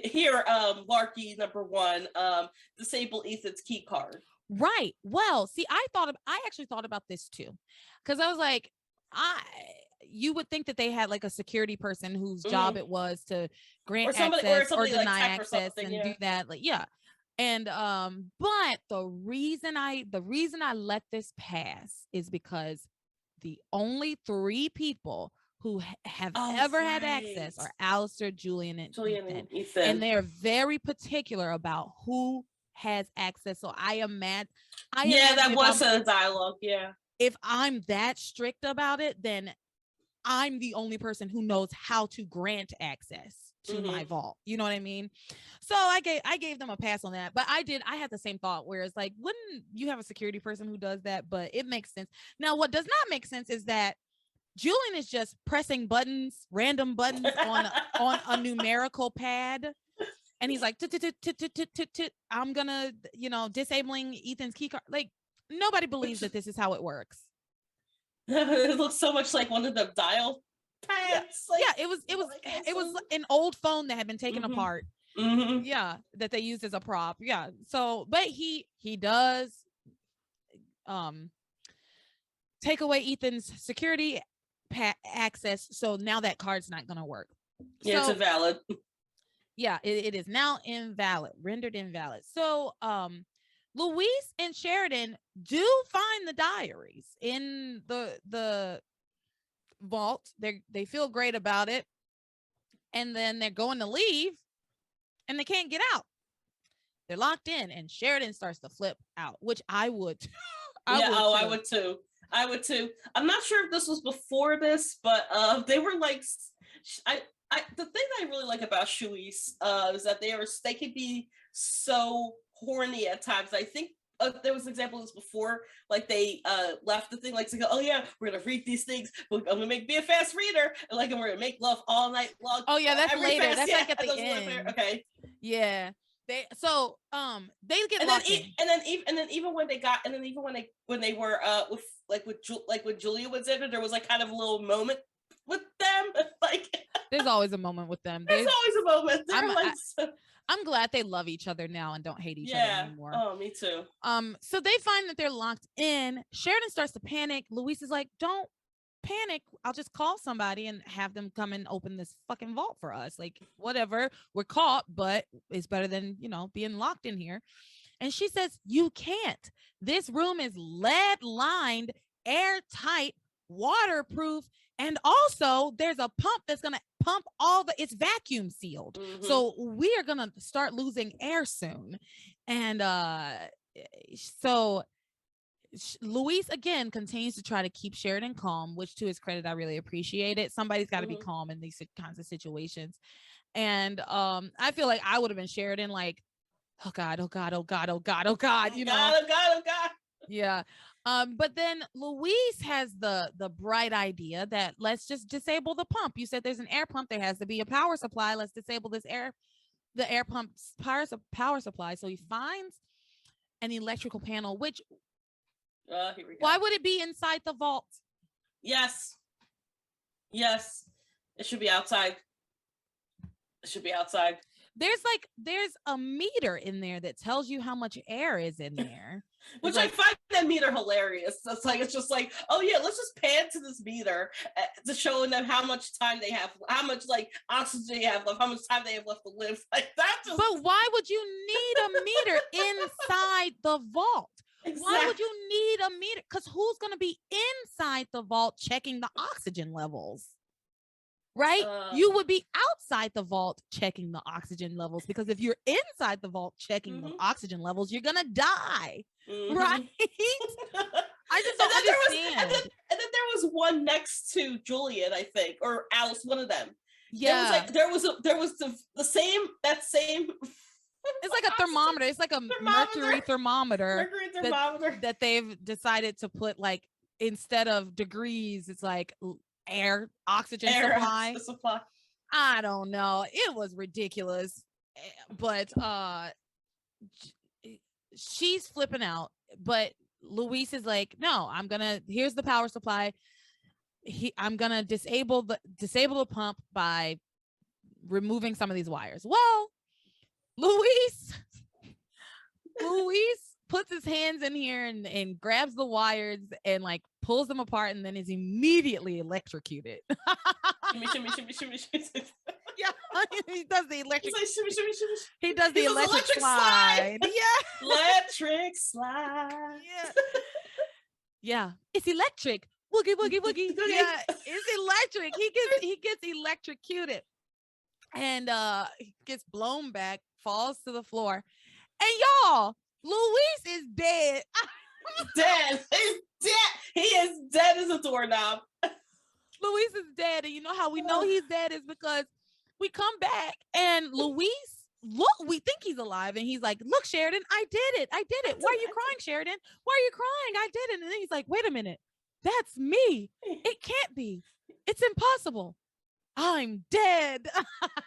Speaker 2: here, Larky #1, disable Ethan's key card.
Speaker 1: Right. Well, see, I actually thought about this too, because I was like, you would think that they had like a security person whose job it was to grant access or deny access and do that. Like, yeah. And but the reason I let this pass is because the only 3 people who have ever had access are Alistair, Julian, and Ethan. And they're very particular about who has access. So I imagine
Speaker 2: that was a dialogue. Yeah.
Speaker 1: If I'm that strict about it, then I'm the only person who knows how to grant access to my vault. You know what I mean? So I gave them a pass on that. But I had the same thought where it's like, wouldn't you have a security person who does that? But it makes sense. Now, what does not make sense is that Julian is just pressing buttons, random buttons on a numerical pad. And he's like, I'm gonna, disabling Ethan's key card. Like, nobody believes that this is how it works.
Speaker 2: It looks so much like one of the dial pads. Like,
Speaker 1: yeah, it was an old phone that had been taken apart. Yeah, that they used as a prop. Yeah. So, but he does take away Ethan's security access. So now that card's not gonna work.
Speaker 2: Yeah, it's invalid.
Speaker 1: Yeah, it is now rendered invalid. So Louise and Sheridan do find the diaries in the vault. They feel great about it. And then they're going to leave and they can't get out. They're locked in and Sheridan starts to flip out, which I would.
Speaker 2: I would too. I'm not sure if this was before this, but they were like, the thing I really like about Shuis is that they can be so horny at times. I think there was an example of this before, like they left the thing like to go, oh yeah, we're gonna read these things, I'm gonna be a fast reader, and we're gonna make love all night long.
Speaker 1: Oh yeah, that's later. That's like at the end.
Speaker 2: Okay.
Speaker 1: Yeah. They get locked in.
Speaker 2: And then even when they were with Julia was in it, there was like kind of a little moment with them. Like
Speaker 1: there's always a moment with them.
Speaker 2: There's always a moment.
Speaker 1: I'm glad they love each other now and don't hate each other anymore.
Speaker 2: Oh, me too.
Speaker 1: So they find that they're locked in. Sheridan starts to panic. Louise is like, don't panic. I'll just call somebody and have them come and open this fucking vault for us. Like, whatever. We're caught, but it's better than, being locked in here. And she says, you can't. This room is lead lined, airtight, waterproof. And also there's a pump that's going to pump it's vacuum sealed. So we are going to start losing air soon. And so Luis again continues to try to keep Sheridan calm, which to his credit, I really appreciate it. Somebody's got to be calm in these kinds of situations. And I feel like I would have been Sheridan, like, oh God, oh God, oh God, oh God, oh God,
Speaker 2: oh God.
Speaker 1: Yeah. But then Louise has the bright idea that let's just disable the pump. You said there's an air pump. There has to be a power supply. Let's disable the air pump's power supply. So he finds an electrical panel, which
Speaker 2: here we go.
Speaker 1: Why would it be inside the vault?
Speaker 2: Yes. It should be outside.
Speaker 1: There's a meter in there that tells you how much air is in there.
Speaker 2: Which I find that meter hilarious. It's just like, oh yeah, let's just pan to this meter to show them how much time they have, how much oxygen they have left, how much time they have left to live. Like that.
Speaker 1: But why would you need a meter inside the vault? Exactly. Why would you need a meter? Because who's going to be inside the vault checking the oxygen levels? Right? You would be outside the vault checking the oxygen levels, because if you're inside the vault checking the oxygen levels, you're going to die. Right? I just don't understand.
Speaker 2: And then there was one next to Julian, I think, or Alice, one of them.
Speaker 1: Yeah.
Speaker 2: There was the same.
Speaker 1: It's like a thermometer. It's like a mercury thermometer. That they've decided to put, like, instead of degrees, it's like oxygen supply. I don't know. It was ridiculous. But she's flipping out. But Luis is like, no, here's the power supply. I'm gonna disable the pump by removing some of these wires. Well, Luis puts his hands in here and grabs the wires and like pulls them apart and then is immediately electrocuted.
Speaker 2: Shimmy, shimmy, shimmy, shimmy, shimmy.
Speaker 1: Yeah, he does the electric.
Speaker 2: He's like, shimmy, shimmy, shimmy.
Speaker 1: He does the electric slide. Yeah.
Speaker 2: Electric slide.
Speaker 1: Yeah. Yeah. It's electric. Woogie, woogie, woogie. Yeah, it's electric. He gets electrocuted. And he gets blown back, falls to the floor. And y'all, Luis is dead.
Speaker 2: Dead. He's dead. He is dead as a doorknob.
Speaker 1: Luis is dead. And you know how we know he's dead is because we come back and Luis, look, we think he's alive. And he's like, look, Sheridan, I did it. I did it. Why are you crying, Sheridan? Why are you crying? I did it. And then he's like, wait a minute. That's me. It can't be. It's impossible. I'm dead.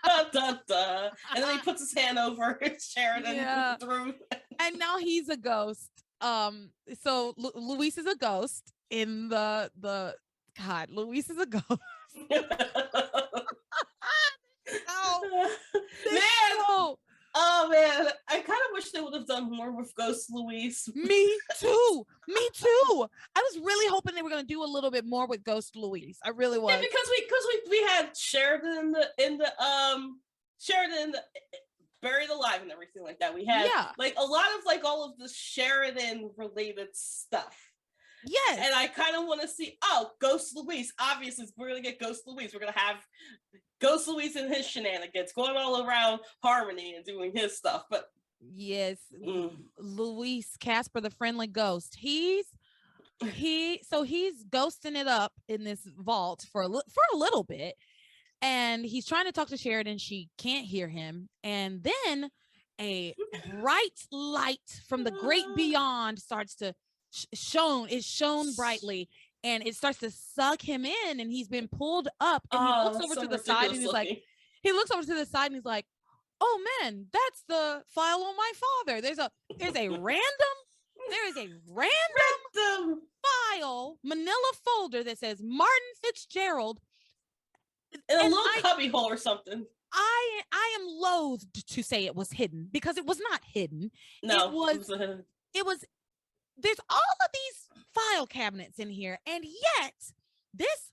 Speaker 2: Da, da, da. And then he puts his hand over Sheridan through.
Speaker 1: And now he's a ghost. So Luis is a ghost in the God, Luis is a ghost. Oh man, I kind of wish they would have done more with Ghost Luis. Me too. I was really hoping they were going to do a little bit more with Ghost Luis. I really was.
Speaker 2: Yeah, because we had Sheridan in the Sheridan buried alive and everything like that. We had like a lot of like all of the Sheridan related stuff.
Speaker 1: Yes.
Speaker 2: And I kind of want to see, Ghost Luis. Obviously, we're going to get Ghost Luis. We're going to have Ghost Luis and his shenanigans going all around Harmony and doing his stuff. But
Speaker 1: yes, Luis, Casper the Friendly Ghost. He's ghosting it up in this vault for a little bit. And he's trying to talk to Sheridan. She can't hear him. And then a bright light from the great beyond starts to shone brightly, and it starts to suck him in, and he's been pulled up, and he looks over to the side and he's like, oh man, that's the file on my father. There is a random file, manila folder that says Martin Fitzgerald
Speaker 2: in a little cubby hole or something.
Speaker 1: I am loathed to say it was hidden because it was not hidden.
Speaker 2: No,
Speaker 1: it was there's all of these file cabinets in here, and yet this,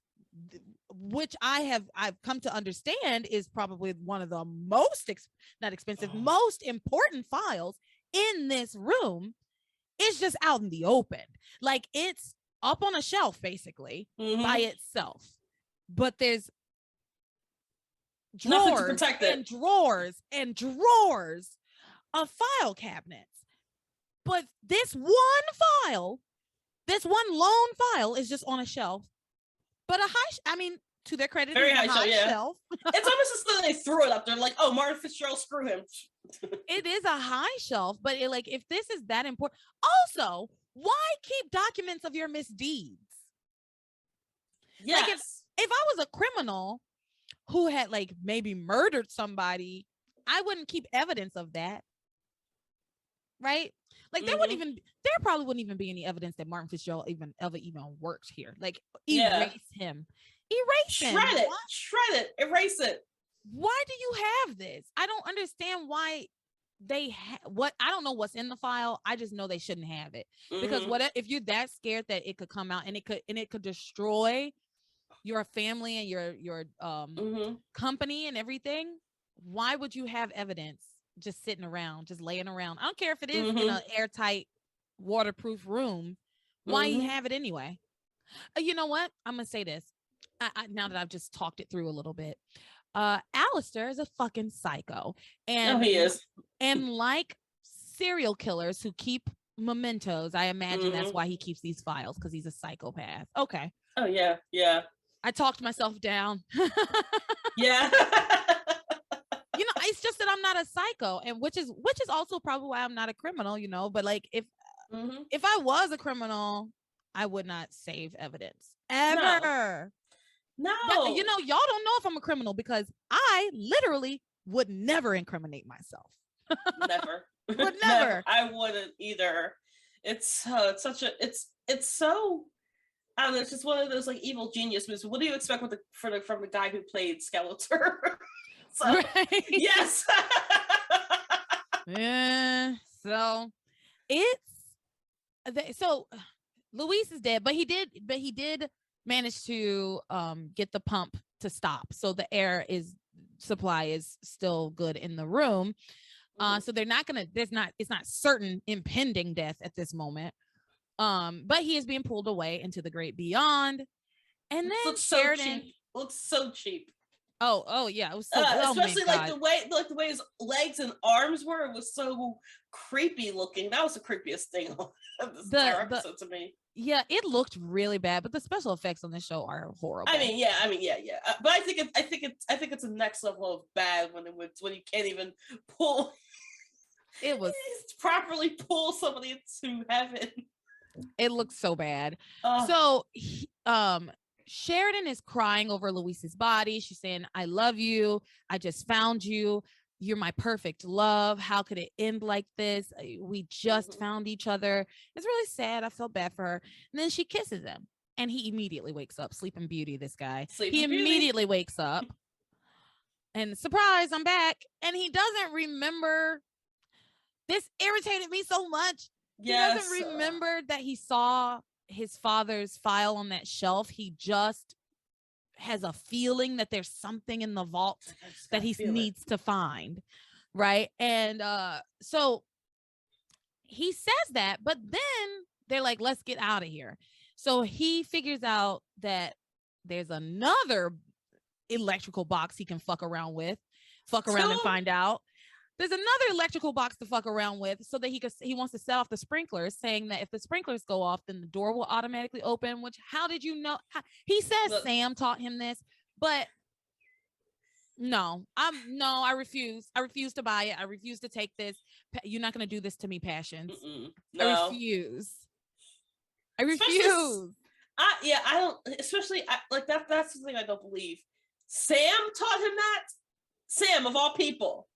Speaker 1: which I've come to understand, is probably one of the most most important files in this room, is just out in the open. Like, it's up on a shelf basically by itself, but there's drawers and drawers and drawers of file cabinets. But this one lone file is just on a shelf. But to their credit,
Speaker 2: very high
Speaker 1: shelf. Shelf.
Speaker 2: It's almost as though they threw it up there, like, oh, Martin Fitzgerald, screw him.
Speaker 1: It is a high shelf, but if this is that important, also, why keep documents of your misdeeds?
Speaker 2: Yes.
Speaker 1: Like, if I was a criminal who had like maybe murdered somebody, I wouldn't keep evidence of that. Right? Like, there probably wouldn't even be any evidence that Martin Fitzgerald even worked here. Like, erase him.
Speaker 2: Shred it, erase it.
Speaker 1: Why do you have this? I don't understand why they I don't know what's in the file. I just know they shouldn't have it. Because if you're that scared that it could come out and it could destroy your family and your company and everything, why would you have evidence just sitting around, just laying around? I don't care if it is in an airtight, waterproof room. Why you have it anyway? You know what? I'm gonna say this. Now that I've just talked it through a little bit, Alistair is a fucking psycho, and
Speaker 2: he is.
Speaker 1: And like serial killers who keep mementos, I imagine that's why he keeps these files, because he's a psychopath. Okay.
Speaker 2: Oh yeah.
Speaker 1: I talked myself down.
Speaker 2: Yeah.
Speaker 1: It's just that I'm not a psycho, and which is also probably why I'm not a criminal, but like if I was a criminal, I would not save evidence ever.
Speaker 2: No.
Speaker 1: Y'all don't know if I'm a criminal because I literally would never incriminate myself.
Speaker 2: Never.
Speaker 1: Would never.
Speaker 2: I wouldn't either. It's so, I don't know, it's just one of those like evil genius movies. What do you expect from the guy who played Skeletor? So, right. Yes.
Speaker 1: Yeah. So so Luis is dead, but he did manage to get the pump to stop. So the air supply is still good in the room. So it's not certain impending death at this moment. But he is being pulled away into the great beyond. And then Sheridan
Speaker 2: looks so cheap.
Speaker 1: Oh yeah, it was so
Speaker 2: especially like the way his legs and arms were. It was so creepy looking. That was the creepiest thing of this entire episode to me.
Speaker 1: Yeah, it looked really bad, but the special effects on this show are horrible.
Speaker 2: I mean, yeah. But I think it's the next level of bad when you can't even pull.
Speaker 1: It was
Speaker 2: properly pull somebody into heaven.
Speaker 1: It looks so bad. So Sheridan is crying over Luis's body. She's saying, "I love you. I just found you. You're my perfect love. How could it end like this? We just found each other." It's really sad. I felt bad for her. And then she kisses him, and he immediately wakes up. Sleeping Beauty, this guy. Immediately wakes up, and surprise, I'm back. And he doesn't remember. This irritated me so much. Yes. He doesn't remember that he saw his father's file on that shelf. He just has a feeling that there's something in the vault that he needs to find, right? And so he says that, but then they're like, let's get out of here. So he figures out that there's another electrical box he can fuck around and find out. There's another electrical box to fuck around with so that he wants to set off the sprinklers, saying that if the sprinklers go off, then the door will automatically open, which how did you know? He says Sam taught him this, but no, I refuse. I refuse to buy it. I refuse to take this. You're not going to do this to me, Passions. No. I refuse.
Speaker 2: I don't, especially like that. That's the thing I don't believe. Sam taught him that? Sam, of all people.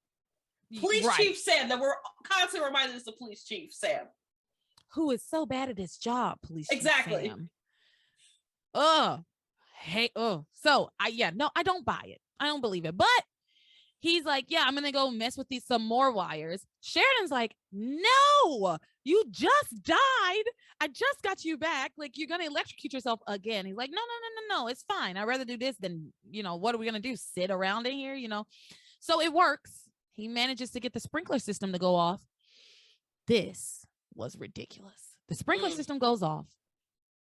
Speaker 2: Police Chief Sam, that we're constantly reminded is the police chief Sam,
Speaker 1: who is so bad at his job. Police Chief Sam. So I don't buy it. I don't believe it. But he's like, yeah, I'm gonna go mess with some more wires. Sheridan's like, no, you just died. I just got you back. Like, you're gonna electrocute yourself again. He's like, no, it's fine. I'd rather do this than, what are we gonna do? Sit around in here, So it works. He manages to get the sprinkler system to go off. This was ridiculous. The sprinkler system goes off.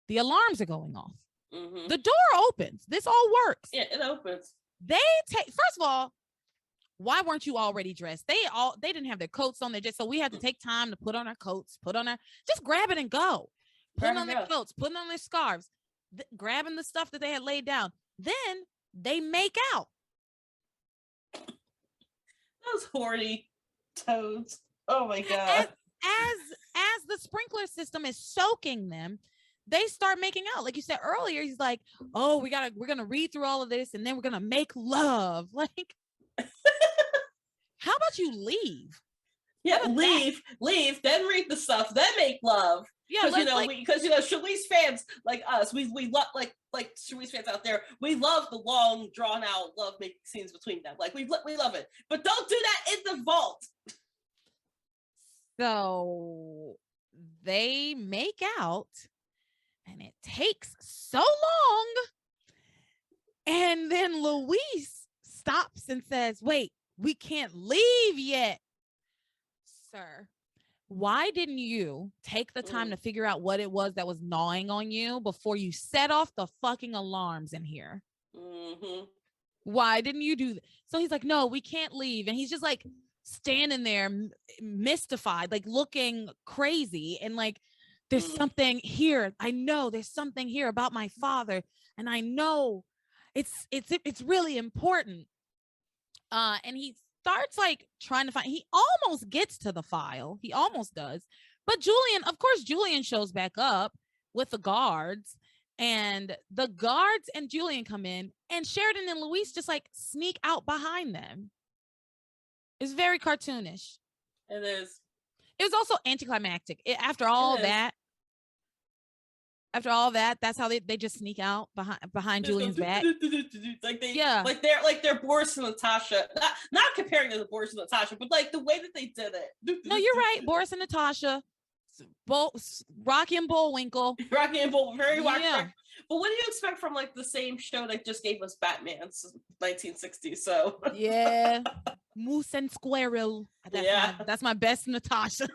Speaker 1: The alarms are going off. The door opens. This all works.
Speaker 2: Yeah, it opens.
Speaker 1: First of all, why weren't you already dressed? They didn't have their coats on there, so we had to take time to put on our coats, just grab it and go. Putting on their coats, putting on their scarves, grabbing the stuff that they had laid down. Then they make out.
Speaker 2: Those horny toads. Oh my God.
Speaker 1: As the sprinkler system is soaking them, they start making out. Like you said earlier, he's like, oh, we're gonna read through all of this and then we're gonna make love. Like, how about you leave?
Speaker 2: Yeah, leave, then read the stuff, then make love. Yeah, because Shalice fans like us, we love like Shalice fans out there, we love the long drawn out love making scenes between them. Like we love it, but don't do that in the vault.
Speaker 1: So they make out, and it takes so long, and then Luis stops and says, "Wait, we can't leave yet, sir. Why didn't you take the time to figure out what it was that was gnawing on you before you set off the fucking alarms in here? Why didn't you do that?" So he's like, no, we can't leave. And he's just like standing there mystified, like looking crazy. And like, there's something here. I know there's something here about my father. And I know it's really important. And he starts like trying to find, he almost gets to the file. He almost does. But Julian shows back up with the guards, and the guards and Julian come in, and Sheridan and Luis just like sneak out behind them. It's very cartoonish.
Speaker 2: It is.
Speaker 1: It was also anticlimactic. After all of that, After all that, that's how they just sneak out behind Julian's back.
Speaker 2: like they're Boris and Natasha. Not comparing to the Boris and Natasha, but like the way that they did it.
Speaker 1: No, you're right. Boris and Natasha, Rocky and Bullwinkle.
Speaker 2: Rocky and Bull, very yeah. But what do you expect from like the same show that just gave us Batman 1960? So
Speaker 1: yeah, Moose and Squirrel. That's my best Natasha.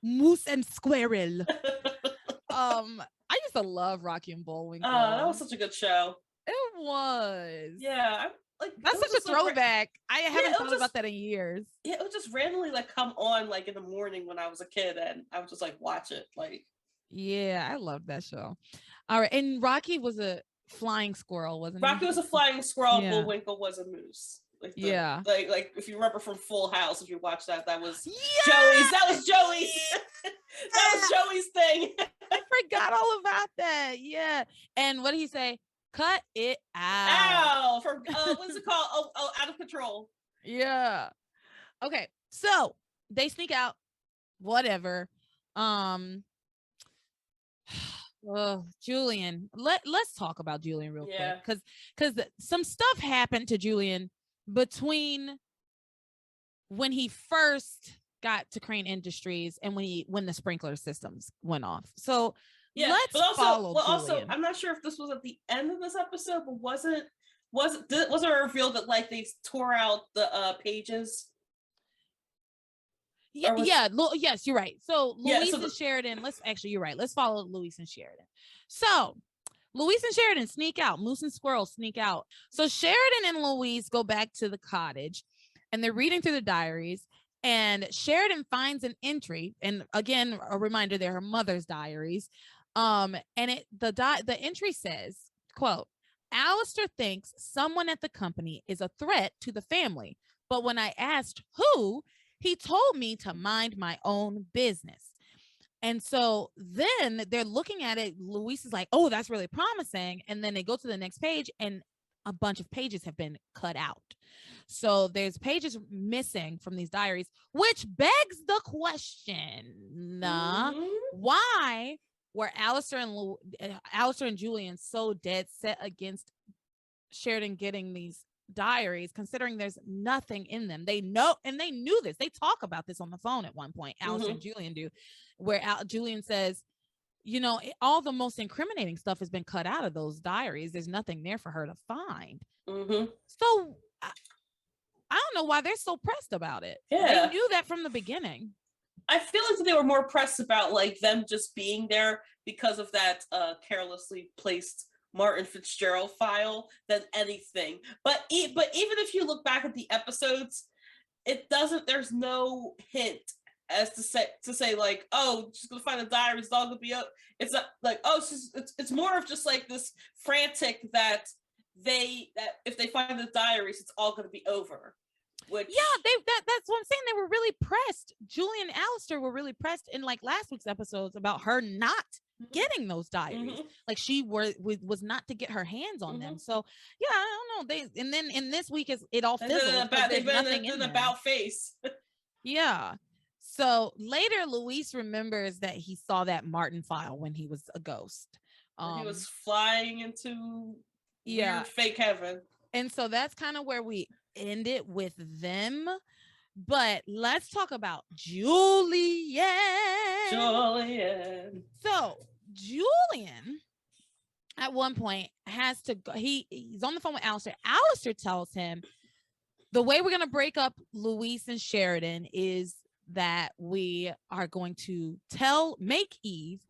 Speaker 1: Moose and Squirrel. I used to love Rocky and Bullwinkle.
Speaker 2: Oh, that was such a good show.
Speaker 1: It was.
Speaker 2: Yeah,
Speaker 1: that's such a throwback. I haven't thought about that in years.
Speaker 2: Yeah, it would just randomly like come on like in the morning when I was a kid, and I would just like watch it. Like,
Speaker 1: yeah, I loved that show. All right, and Rocky was a flying squirrel, wasn't he?
Speaker 2: Rocky was a flying squirrel. Yeah. Bullwinkle was a moose. Like like if you remember from Full House, if you watch that, that was Joey's. That was Joey's. That was Joey's thing.
Speaker 1: I forgot all about that. Yeah, and what did he say? Cut it out.
Speaker 2: Ow! From what's it called? Oh, Out of Control.
Speaker 1: Yeah. Okay, so they sneak out. Whatever. Julian. Let's talk about Julian real quick, because some stuff happened to Julian between when he first got to Crane Industries and when the sprinkler systems went off. So let's follow Julian. Also,
Speaker 2: I'm not sure if this was at the end of this episode, but was it a reveal that like they tore out the pages?
Speaker 1: Yes, you're right. So Louise and Sheridan, you're right. Let's follow Louise and Sheridan. So Louise and Sheridan sneak out. Moose and Squirrel sneak out. So Sheridan and Louise go back to the cottage and they're reading through the diaries, and Sheridan finds an entry. And again, a reminder, they're her mother's diaries. And the entry says, quote, Alistair thinks someone at the company is a threat to the family. But when I asked who, he told me to mind my own business. And so then they're looking at it. Louise is like, oh, that's really promising. And then they go to the next page and a bunch of pages have been cut out. So there's pages missing from these diaries, which begs the question, why were Alistair and Julian so dead set against Sheridan getting these diaries, considering there's nothing in them? They knew this. They talk about this on the phone at one point. Alistair and Julian do, where Julian says, all the most incriminating stuff has been cut out of those diaries. There's nothing there for her to find. So I don't know why they're so pressed about it. They knew that from the beginning.
Speaker 2: I feel like they were more pressed about like them just being there because of that carelessly placed Martin Fitzgerald file than anything. But even if you look back at the episodes, there's no hint as to say like, oh, she's gonna find the diary, it's all gonna be up. It's not like, oh, it's more of just like this frantic that if they find the diaries, it's all gonna be over.
Speaker 1: That's what I'm saying. They were really pressed. Julian and Alistair were really pressed in like last week's episodes about her not getting those diaries. Like she was not to get her hands on them. So I don't know. And then in this week it all fizzled.
Speaker 2: They've been in about face.
Speaker 1: Yeah. So later Luis remembers that he saw that Martin file when he was a ghost.
Speaker 2: He was flying into weird fake heaven.
Speaker 1: And so that's kind of where we end it with them. But let's talk about Julian. So Julian at one point has to go. He's on the phone with Alistair. Alistair tells him the way we're going to break up Louise and Sheridan is that we are going to make Eve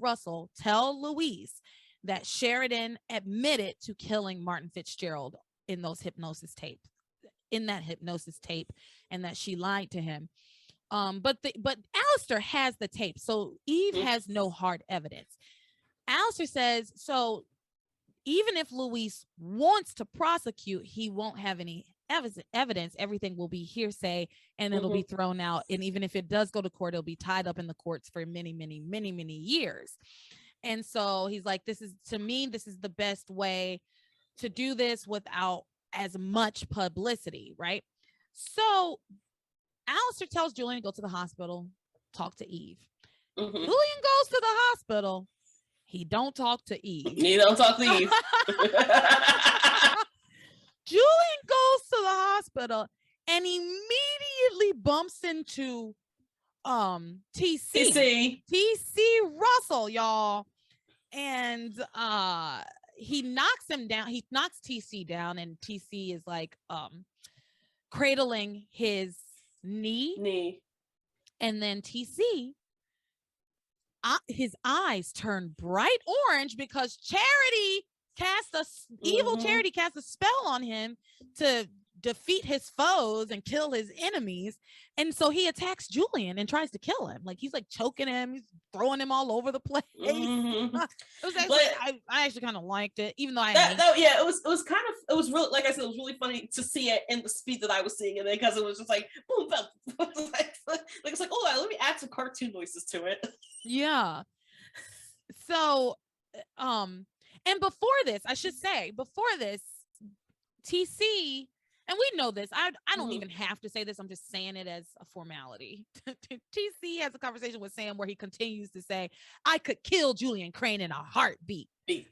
Speaker 1: Russell tell Louise that Sheridan admitted to killing Martin Fitzgerald in that hypnosis tape, and that she lied to him. But Alistair has the tape, so Eve has no hard evidence. Alistair says, so even if Louise wants to prosecute, he won't have any evidence. Everything will be hearsay, and it'll be thrown out. And even if it does go to court, it'll be tied up in the courts for many, many, many, many years. And so he's like, this is the best way to do this without as much publicity, right? So Alistair tells Julian to go to the hospital, talk to Eve. Julian goes to the hospital. He don't talk to Eve.
Speaker 2: He don't talk to Eve.
Speaker 1: Julian goes to the hospital and immediately bumps into TC Russell, y'all. And he knocks him down. He knocks TC down, and TC is like cradling his knee. And then TC, his eyes turn bright orange because Charity Charity cast a spell on him to defeat his foes and kill his enemies. And so he attacks Julian and tries to kill him. Like, he's like choking him, he's throwing him all over the place. It was actually, I actually kind of liked it, even though
Speaker 2: it was really, like I said, it was really funny to see it in the speed that I was seeing it, because it was just like boom, boom. It's like, oh, let me add some cartoon noises to it.
Speaker 1: Yeah. So and before this, I should say, TC, and we know this, I don't even have to say this, I'm just saying it as a formality. TC has a conversation with Sam where he continues to say, I could kill Julian Crane in a heartbeat.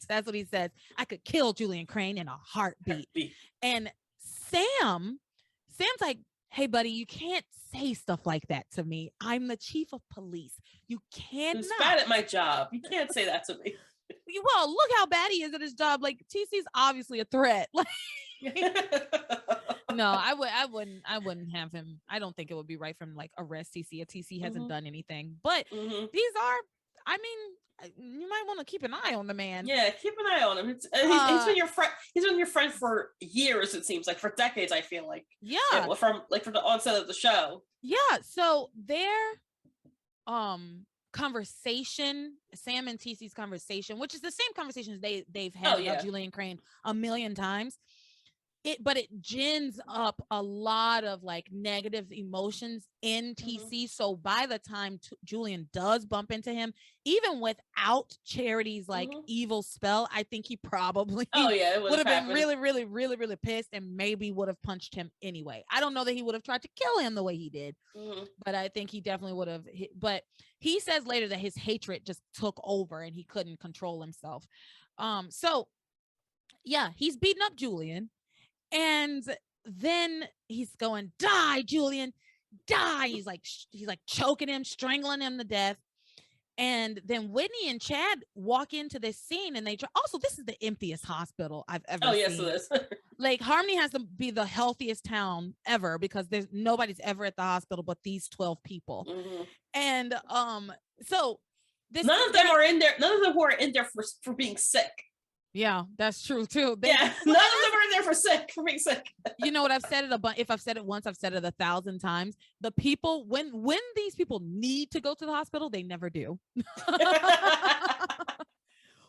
Speaker 1: That's what he says. I could kill Julian Crane in a heartbeat. And Sam's like, hey, buddy, you can't say stuff like that to me. I'm the chief of police. You cannot.
Speaker 2: I'm bad at my job. You can't say that to me.
Speaker 1: Well, look how bad he is at his job. Like, TC's obviously a threat. Like, no, I wouldn't have him. I don't think it would be right for him, like, arrest TC if TC hasn't done anything. But these are, I mean, you might want to keep an eye on the man.
Speaker 2: Yeah, keep an eye on him. He's been your friend. He's been your friend for years. It seems like, for decades. I feel like. Yeah. From the onset of the show.
Speaker 1: Yeah. So their conversation, Sam and TC's conversation, which is the same conversations they've had about Julian Crane a million times. But it gins up a lot of like negative emotions in TC. So by the time Julian does bump into him, even without Charity's like evil spell, I think he probably would have been really, really, really, really pissed, and maybe would have punched him anyway. I don't know that he would have tried to kill him the way he did, but I think he definitely would have. But he says later that his hatred just took over and he couldn't control himself. So yeah, he's beating up Julian. And then he's going, die, Julian, die. He's like choking him, strangling him to death. And then Whitney and Chad walk into this scene, and also, this is the emptiest hospital I've ever seen. Oh, yes, it is. Like, Harmony has to be the healthiest town ever, because nobody's ever at the hospital but these 12 people. And so
Speaker 2: none of them are in there. None of them who are in there for being sick.
Speaker 1: Yeah, that's true too.
Speaker 2: None of them are in there for being sick.
Speaker 1: You know what? I've said it if I've said it once, I've said it 1,000 times. The people, when these people need to go to the hospital, they never do.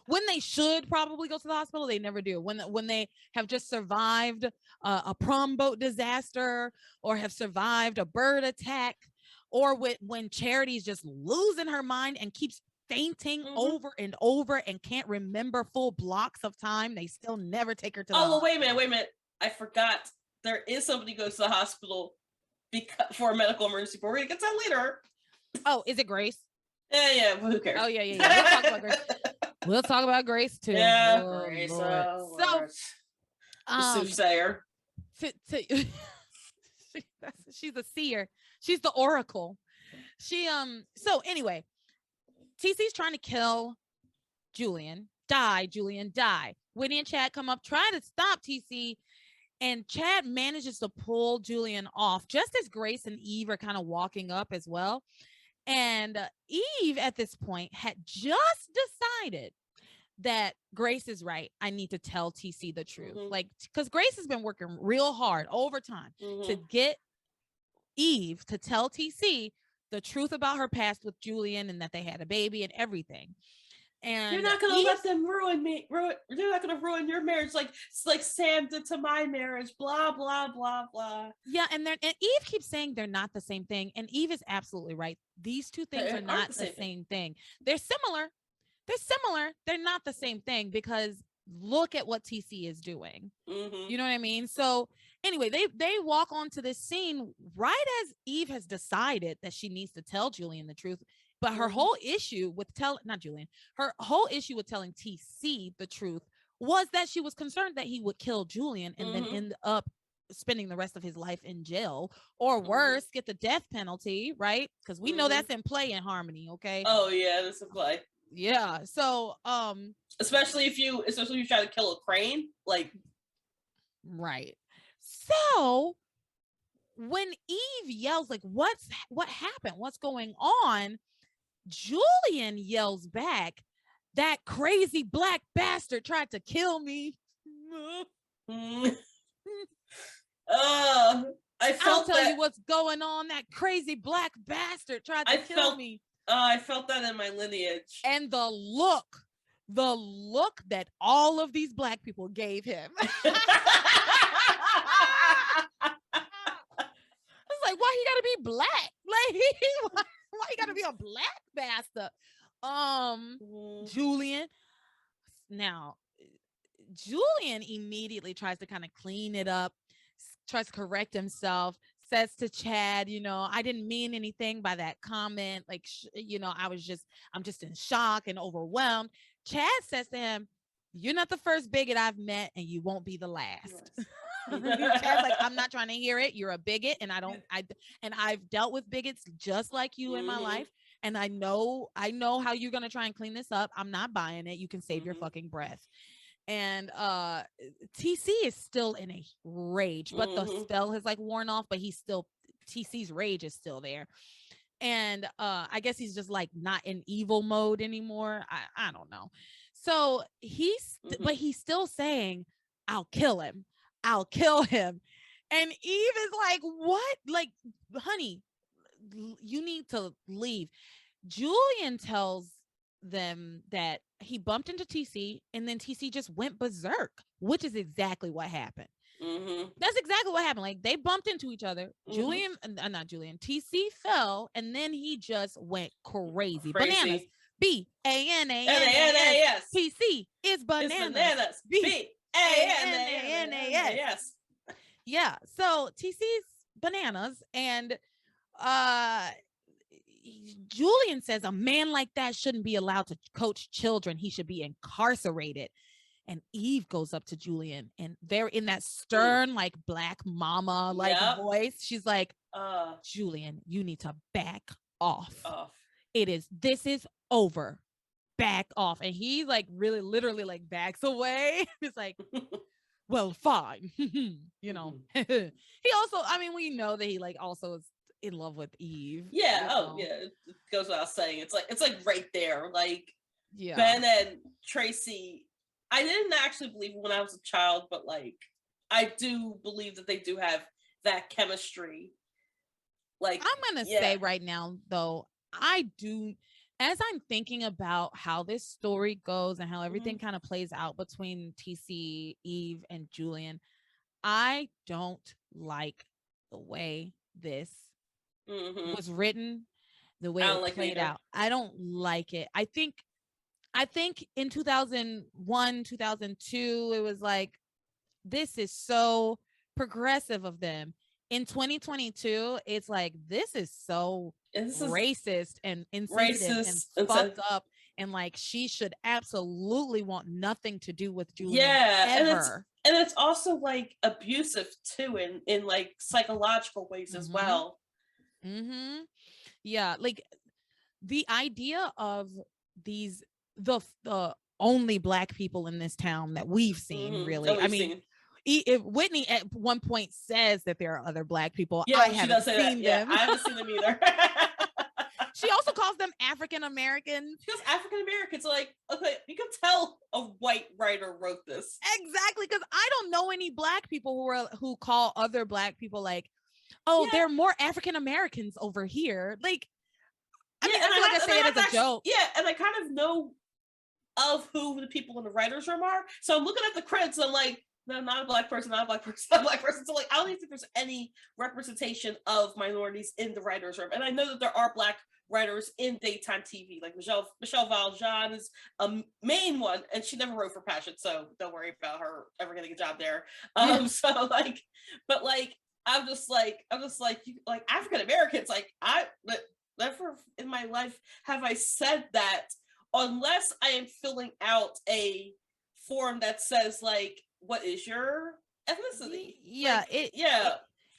Speaker 1: When they should probably go to the hospital, they never do. When they have just survived a prom boat disaster, or have survived a bird attack, or when Charity's just losing her mind and keeps fainting over and over and can't remember full blocks of time, they still never take her to the hospital.
Speaker 2: Wait a minute. I forgot. There is somebody who goes to the hospital for a medical emergency, but we're going to get to that later.
Speaker 1: Oh, is it Grace?
Speaker 2: Yeah, who cares?
Speaker 1: Oh, yeah. We'll talk about Grace. We'll talk about Grace, too.
Speaker 2: Yeah, Grace.
Speaker 1: So,
Speaker 2: the soothsayer.
Speaker 1: She's a seer. She's the oracle. So anyway, TC's trying to kill Julian. Die, Julian, die. Whitney and Chad come up, try to stop TC, and Chad manages to pull Julian off just as Grace and Eve are kind of walking up as well. And Eve at this point had just decided that Grace is right. I need to tell TC the truth. Like, because Grace has been working real hard overtime to get Eve to tell TC the truth about her past with Julian, and that they had a baby and everything. And
Speaker 2: you're not gonna let them ruin me. You're not gonna ruin your marriage like Sam did to my marriage. Blah blah blah blah.
Speaker 1: Yeah, and Eve keeps saying they're not the same thing, and Eve is absolutely right. These two things are not the same thing. They're similar. They're not the same thing, because look at what TC is doing. You know what I mean? So anyway, they walk onto this scene right as Eve has decided that she needs to tell Julian the truth, But her whole issue with her whole issue with telling TC the truth was that she was concerned that he would kill Julian and then end up spending the rest of his life in jail, or worse, get the death penalty, right? Because we know that's in play in Harmony, okay?
Speaker 2: Oh yeah, that's in play.
Speaker 1: Yeah. So
Speaker 2: especially if you try to kill a crane, like,
Speaker 1: right. So when Eve yells, like, what happened? What's going on? Julian yells back, that crazy black bastard tried to kill me. I'll tell you what's going on. That crazy black bastard tried to kill me.
Speaker 2: I felt that in my lineage.
Speaker 1: And the look that all of these black people gave him. It's like, why he gotta be black? Like, why he gotta be a black bastard? Julian. Now, Julian immediately tries to kind of clean it up, tries to correct himself, says to Chad, I didn't mean anything by that comment. Like, I'm just in shock and overwhelmed. Chad says to him, you're not the first bigot I've met, and you won't be the last. Yes. Chad's like, I'm not trying to hear it. You're a bigot, and I've dealt with bigots just like you in my life. And I know how you're going to try and clean this up. I'm not buying it. You can save your fucking breath. And TC is still in a rage, but the spell has like worn off, but TC's rage is still there. And I guess he's just like not in evil mode anymore. I don't know. So but he's still saying, I'll kill him. I'll kill him. And Eve is like, what? Like, honey, you need to leave. Julian tells them that he bumped into TC, and then TC just went berserk, which is exactly what happened. That's exactly what happened. Like, they bumped into each other. TC fell, and then he just went crazy. Bananas. BANANAS. TC is bananas. BANANAS. Yeah. So TC's bananas, and Julian says a man like that shouldn't be allowed to coach children. He should be incarcerated. And Eve goes up to Julian, and they're in that stern, like black mama voice. She's like, Julian, you need to back off. This is over. Back off. And he like really literally like backs away. It's like, well, fine. He also, we know that he like also is in love with Eve.
Speaker 2: Yeah. Yeah. It goes without saying. It's like right there. Like, yeah. Ben and Tracy, I didn't actually believe when I was a child, but like, I do believe that they do have that chemistry. Like,
Speaker 1: I'm going to say right now, though, I do, as I'm thinking about how this story goes and how everything kind of plays out between TC, Eve, and Julian, I don't like the way this was written, the way it played out. I don't like it. I think in 2001, 2002, it was like, this is so progressive of them. In 2022, it's like, this is so racist and insensitive and fucked up. And like, she should absolutely want nothing to do with Julian ever.
Speaker 2: And it's also like abusive too, in like psychological ways as well.
Speaker 1: Yeah, like the idea of the only black people in this town that we've seen, really. If Whitney at one point says that there are other black people, I haven't seen them.
Speaker 2: I haven't seen them either.
Speaker 1: She also calls them African Americans.
Speaker 2: Because African Americans, like, okay, you can tell a white writer wrote this.
Speaker 1: Exactly, because I don't know any black people who call other black people like, there are more African Americans over here. Like, I feel like I say it as a joke.
Speaker 2: Yeah, and I kind of know of who the people in the writer's room are. So I'm looking at the credits and I'm like, no, not a black person, not a black person, not a black person. So like, I don't even think there's any representation of minorities in the writer's room. And I know that there are black writers in daytime TV, like Michelle Valjean is a main one, and she never wrote for Passion, so don't worry about her ever getting a job there. So like, but like, I'm just like African Americans, like never in my life have I said that unless I am filling out a form that says like, what is your ethnicity?
Speaker 1: Yeah,
Speaker 2: Like,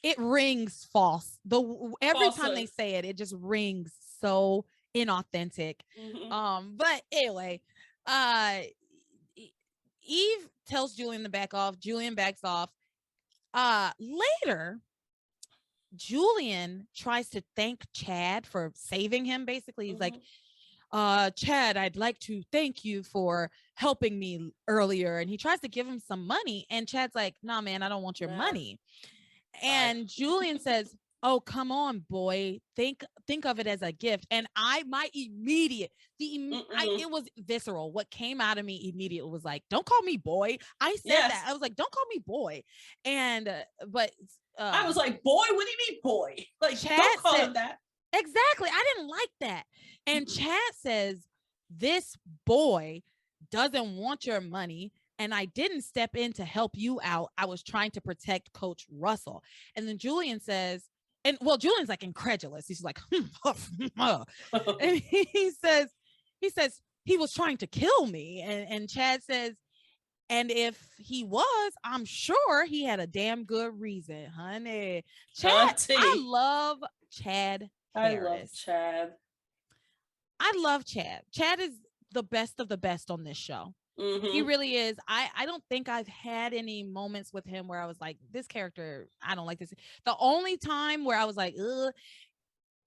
Speaker 1: it rings false. Every time they
Speaker 2: falsehood.
Speaker 1: say it, it just rings so inauthentic. But anyway, uh Eve tells Julian to back off. Julian backs off. Later, Julian tries to thank Chad for saving him. Basically, he's like, Chad, I'd like to thank you for helping me earlier. And he tries to give him some money. And Chad's like, nah, man, I don't want your money. And Julian says, oh, come on, boy. Think of it as a gift. And it was visceral. What came out of me immediately was like, don't call me boy. I said that. I was like, don't call me boy. And, but
Speaker 2: I was like, boy, what do you mean boy? Like, Chad don't call him that.
Speaker 1: Exactly. I didn't like that. And Chad says, this boy doesn't want your money. And I didn't step in to help you out. I was trying to protect Coach Russell. And then Julian says, Julian's like incredulous. He's like, and he says, he was trying to kill me. And Chad says, and if he was, I'm sure he had a damn good reason, honey. Chad, I love Chad Harris. I love Chad. Chad is the best of the best on this show. He really is. I don't think I've had any moments with him where I was like, this character, I don't like this. The only time where I was like, ugh,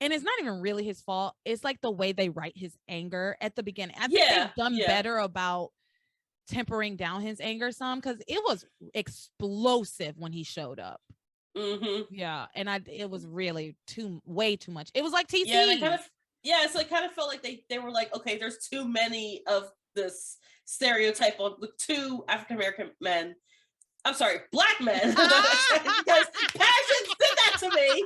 Speaker 1: and it's not even really his fault. It's like the way they write his anger at the beginning. I think they've done better about tempering down his anger some, because it was explosive when he showed up. Yeah, and it was really way too much. It was like TC.
Speaker 2: So it kind of felt like they were like, okay, there's too many of this stereotype on the two African American men. I'm sorry, Black men. Because Passions did that to me.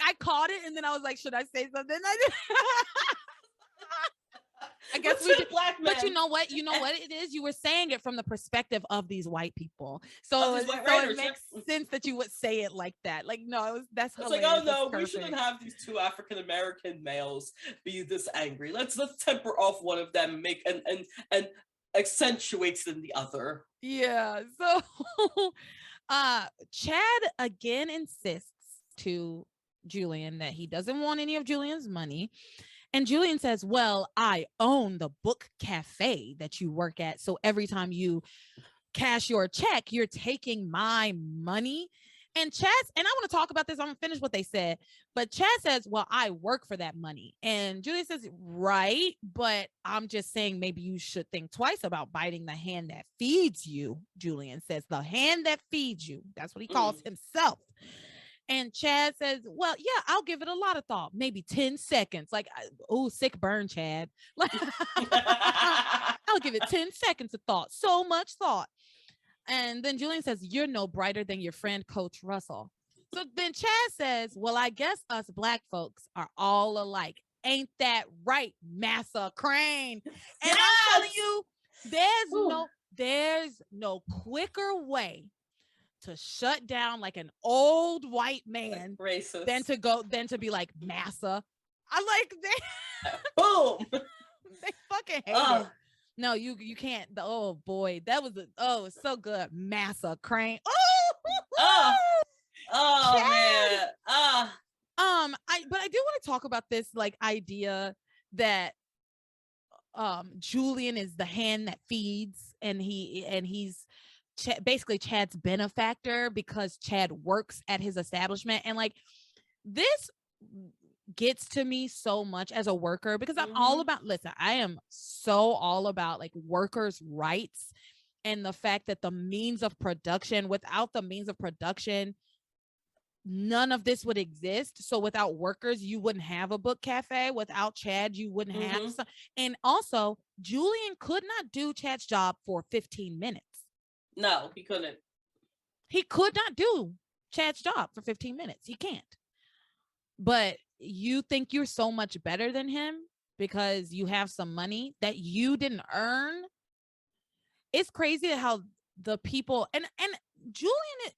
Speaker 1: I caught it, and then I was like, should I say something? I guess we did.
Speaker 2: Black men.
Speaker 1: But you know what it is? You were saying it from the perspective of these white people. So it makes sense that you would say it like that. Like, no, that's hilarious.
Speaker 2: It's like, oh no, we shouldn't have these two African American males be this angry. Let's temper off one of them, make and accentuates in the other.
Speaker 1: Yeah. So Chad again insists to Julian that he doesn't want any of Julian's money. And Julian says, well, I own the book cafe that you work at. So every time you cash your check, you're taking my money. And I want to talk about this. I'm going to finish what they said. But Chad says, well, I work for that money. And Julian says, right. But I'm just saying maybe you should think twice about biting the hand that feeds you. Julian says, the hand that feeds you. That's what he calls himself. And Chad says, well, yeah, I'll give it a lot of thought. Maybe 10 seconds. Like, oh, sick burn, Chad. I'll give it 10 seconds of thought. So much thought. And then Julian says, you're no brighter than your friend, Coach Russell. So then Chad says, well, I guess us Black folks are all alike. Ain't that right, Massa Crane? And I'm telling you, there's no quicker way to shut down like an old white man than to be like Massa. I like that.
Speaker 2: Boom.
Speaker 1: They fucking hate it. No, you can't. Oh boy, that was so good. Massa Crane.
Speaker 2: Man.
Speaker 1: But I do want to talk about this like idea that Julian is the hand that feeds, and he's basically Chad's benefactor because Chad works at his establishment. And like, this gets to me so much as a worker, because I'm all about, I am so all about like workers' rights and the fact that the means of production, without the means of production, none of this would exist. So without workers, you wouldn't have a book cafe. Without Chad, you wouldn't have some. And also, Julian could not do Chad's job for 15 minutes.
Speaker 2: No, he couldn't.
Speaker 1: He could not do Chad's job for 15 minutes. He can't. But you think you're so much better than him because you have some money that you didn't earn. It's crazy how the people and Julian,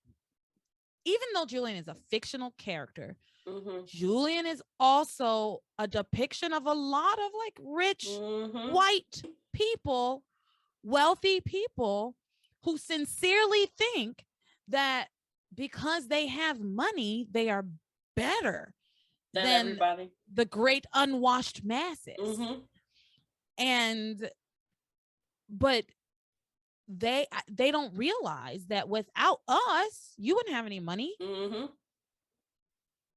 Speaker 1: even though Julian is a fictional character,
Speaker 2: Mm-hmm.
Speaker 1: Julian is also a depiction of a lot of like rich
Speaker 2: Mm-hmm.
Speaker 1: white people, wealthy people who sincerely think that because they have money, they are better
Speaker 2: Than
Speaker 1: than
Speaker 2: everybody.
Speaker 1: the great unwashed masses.
Speaker 2: Mm-hmm.
Speaker 1: And but they don't realize that without us, you wouldn't have any money.
Speaker 2: Mm-hmm.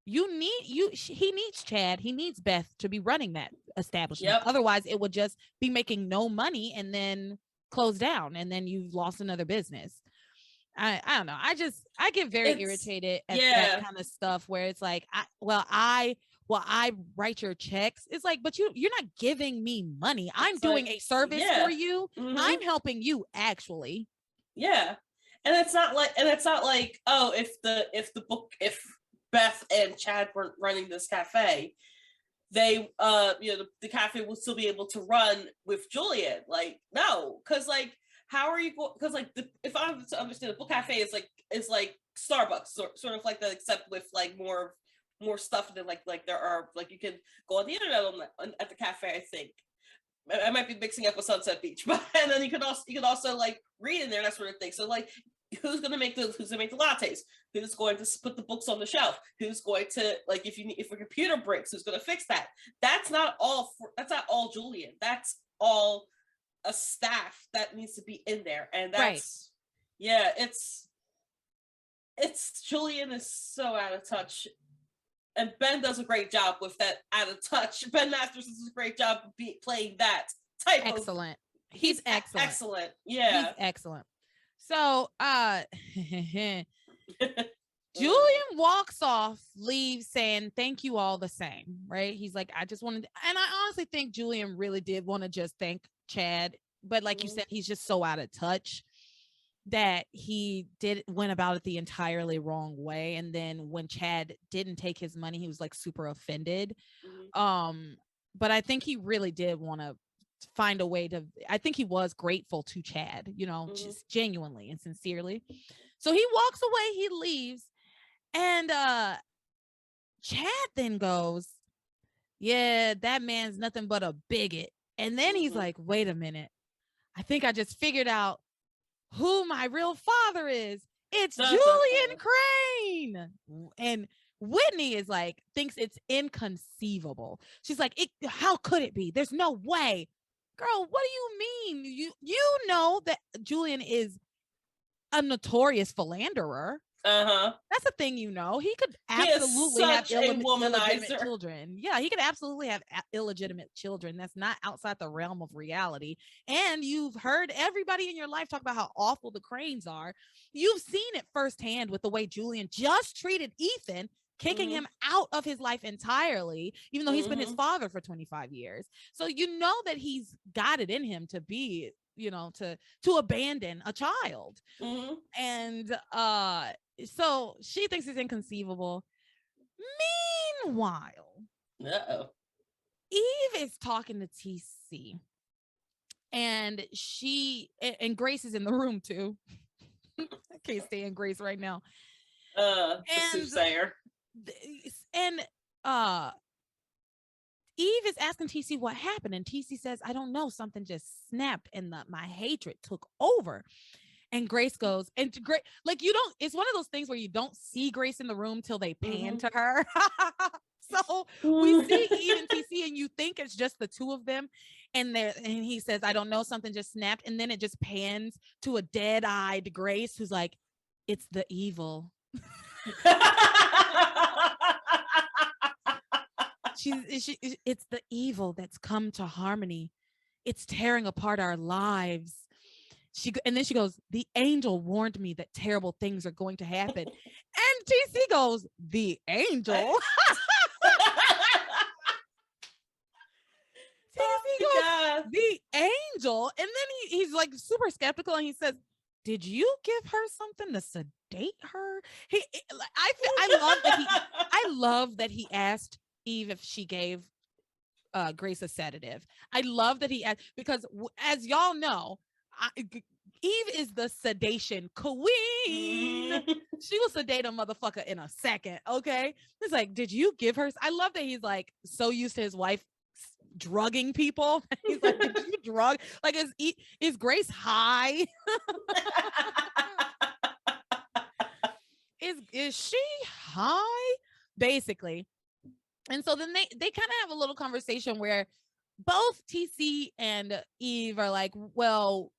Speaker 1: He needs Chad, he needs Beth to be running that establishment.
Speaker 2: Yep.
Speaker 1: Otherwise it would just be making no money and then close down, and then you've lost another business. I don't know. I get very irritated at that kind of stuff where it's like, I write your checks. It's like, but you're not giving me money. I'm doing a service for you.
Speaker 2: Mm-hmm.
Speaker 1: I'm helping you actually.
Speaker 2: Yeah. And it's not like, oh, if Beth and Chad weren't running this cafe, they the cafe will still be able to run with Julian. Like, no, because like, how are you going? Because like, if I understand, the book cafe is like Starbucks, sort of like that, except with like more stuff than like there are, like, you can go on the internet at the cafe. I think I might be mixing up with Sunset Beach, but and then you can also like read in there, that sort of thing. So like, who's gonna make the lattes? Who's going to put the books on the shelf? Who's going to, like, if a computer breaks, who's going to fix that? That's not all Julian. That's all a staff that needs to be in there, and that's it's Julian is so out of touch, and Ben does a great job with that out of touch. Ben Masters does a great job of playing that type of
Speaker 1: excellent. He's excellent.
Speaker 2: Excellent. Yeah.
Speaker 1: He's excellent. So Julian walks off, leaves saying thank you all the same, right? He's like, I just wanted, and I honestly think Julian really did want to just thank Chad, but like you said, he's just so out of touch that he went about it the entirely wrong way. And then when Chad didn't take his money, he was like super offended. But I think he really did want to find a way to, I think he was grateful to Chad, just genuinely and sincerely. So he walks away, he leaves, and Chad then goes, yeah, that man's nothing but a bigot. And then he's like, wait a minute, I think I just figured out who my real father is. It's Julian Crane. And Whitney is like, thinks it's inconceivable. She's like, how could it be? There's no way. Girl, what do you mean? You know that Julian is a notorious philanderer. That's a thing, He could absolutely have illegitimate children. Yeah, he could absolutely have illegitimate children. That's not outside the realm of reality. And you've heard everybody in your life talk about how awful the Cranes are. You've seen it firsthand with the way Julian just treated Ethan, kicking him out of his life entirely, even though he's been his father for 25 years. So you know that he's got it in him to be, to abandon a child. And so she thinks it's inconceivable. Meanwhile, Eve is talking to TC, and Grace is in the room too. I can't stand Grace right now.
Speaker 2: The soothsayer.
Speaker 1: And Eve is asking TC what happened, and TC says, I don't know, something just snapped and my hatred took over. And Grace goes, and like, it's one of those things where you don't see Grace in the room till they pan to her. So we see Eve and TC, and you think it's just the two of them. And he says, I don't know, something just snapped. And then it just pans to a dead-eyed Grace who's like, it's the evil. It's the evil that's come to Harmony. It's tearing apart our lives. And then she goes, the angel warned me that terrible things are going to happen. And TC goes, the angel? TC goes, the angel? And then he's like super skeptical, and he says, did you give her something to sedate her? I love that he asked Eve if she gave Grace a sedative. I love that he asked, because as y'all know, Eve is the sedation queen. She will sedate a motherfucker in a second. Okay. It's like, did you give her? I love that he's like so used to his wife drugging people. He's like, did you drug? Like, is Grace high? Is she high? Basically. And so then they kind of have a little conversation where both TC and Eve are like, well,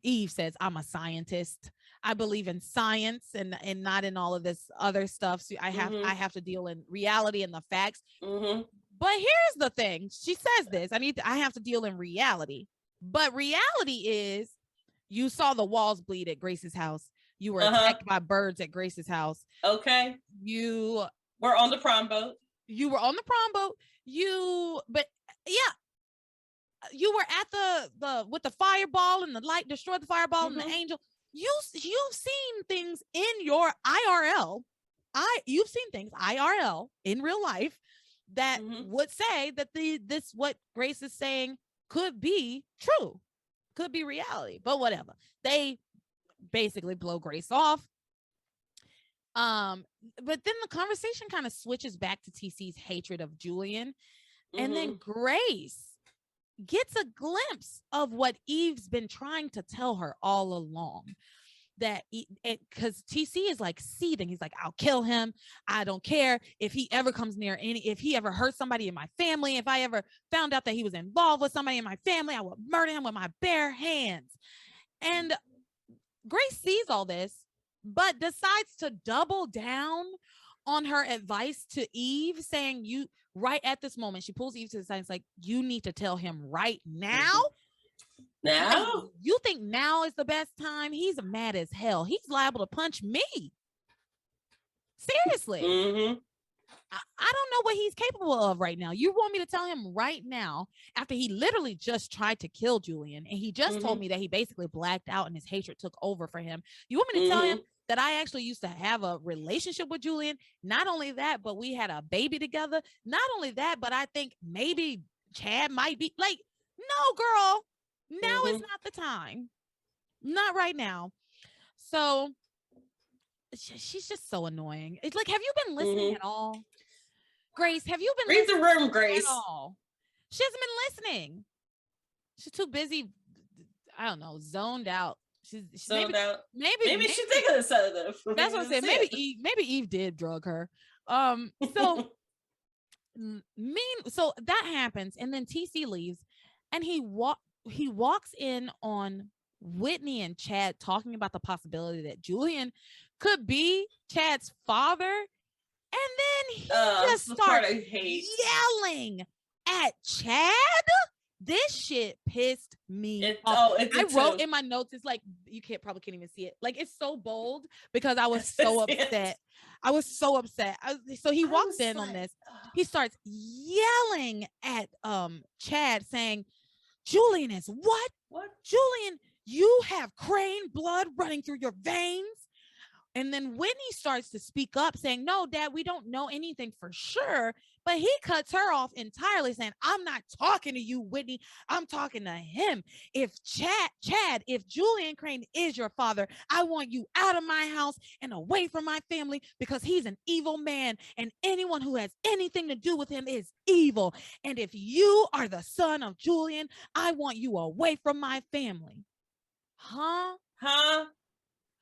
Speaker 1: Eve says, I'm a scientist. I believe in science and not in all of this other stuff. So I have to deal in reality and the facts. But here's the thing. She says this, I have to deal in reality. But reality is, you saw the walls bleed at Grace's house. You were attacked by birds at Grace's house.
Speaker 2: Okay.
Speaker 1: You
Speaker 2: were on the prom boat.
Speaker 1: You were on the prom boat. But yeah, you were at the with the fireball and the light destroyed the fireball and the angel. You've seen things in your IRL. You've seen things IRL in real life that would say that this what Grace is saying could be true, could be reality, but whatever. They basically blow Grace off. But then the conversation kind of switches back to TC's hatred of Julian. And then Grace gets a glimpse of what Eve's been trying to tell her all along. That because TC is like seething. He's like, I'll kill him. I don't care if he ever comes near if he ever hurt somebody in my family. If I ever found out that he was involved with somebody in my family, I will murder him with my bare hands. And Grace sees all this, but decides to double down on her advice to Eve, saying, you right at this moment, she pulls Eve to the side and is like, you need to tell him right now.
Speaker 2: Now?
Speaker 1: Like, you think now is the best time? He's mad as hell. He's liable to punch me. Seriously. I don't know what he's capable of right now. You want me to tell him right now, after he literally just tried to kill Julian, and he just told me that he basically blacked out and his hatred took over for him. You want me to tell him that I actually used to have a relationship with Julian? Not only that, but we had a baby together. Not only that, but I think maybe Chad might be like, no, girl, now is not the time. Not right now. So she's just so annoying. It's like, have you been listening at all? Grace, have you been
Speaker 2: listening? Read the room, Grace.
Speaker 1: At all? She hasn't been listening. She's too busy, I don't know, zoned out. She's
Speaker 2: zoned out.
Speaker 1: Maybe
Speaker 2: she's taking a sedative.
Speaker 1: That's what I'm saying. Maybe Eve did drug her. So so that happens, and then TC leaves, and he walks in on Whitney and Chad talking about the possibility that Julian could be Chad's father. And then he just starts yelling at Chad. This shit pissed me off. I wrote in my notes, it's like, you probably can't even see it. Like, it's so bold because I was so upset. I was so upset. So he walks in on this. He starts yelling at Chad, saying, Julian is what?
Speaker 2: What?
Speaker 1: Julian, you have Crane blood running through your veins. And then Whitney starts to speak up, saying, no, Dad, we don't know anything for sure. But he cuts her off entirely, saying, I'm not talking to you, Whitney. I'm talking to him. If Chad, if Julian Crane is your father, I want you out of my house and away from my family, because he's an evil man, and anyone who has anything to do with him is evil. And if you are the son of Julian, I want you away from my family. Huh?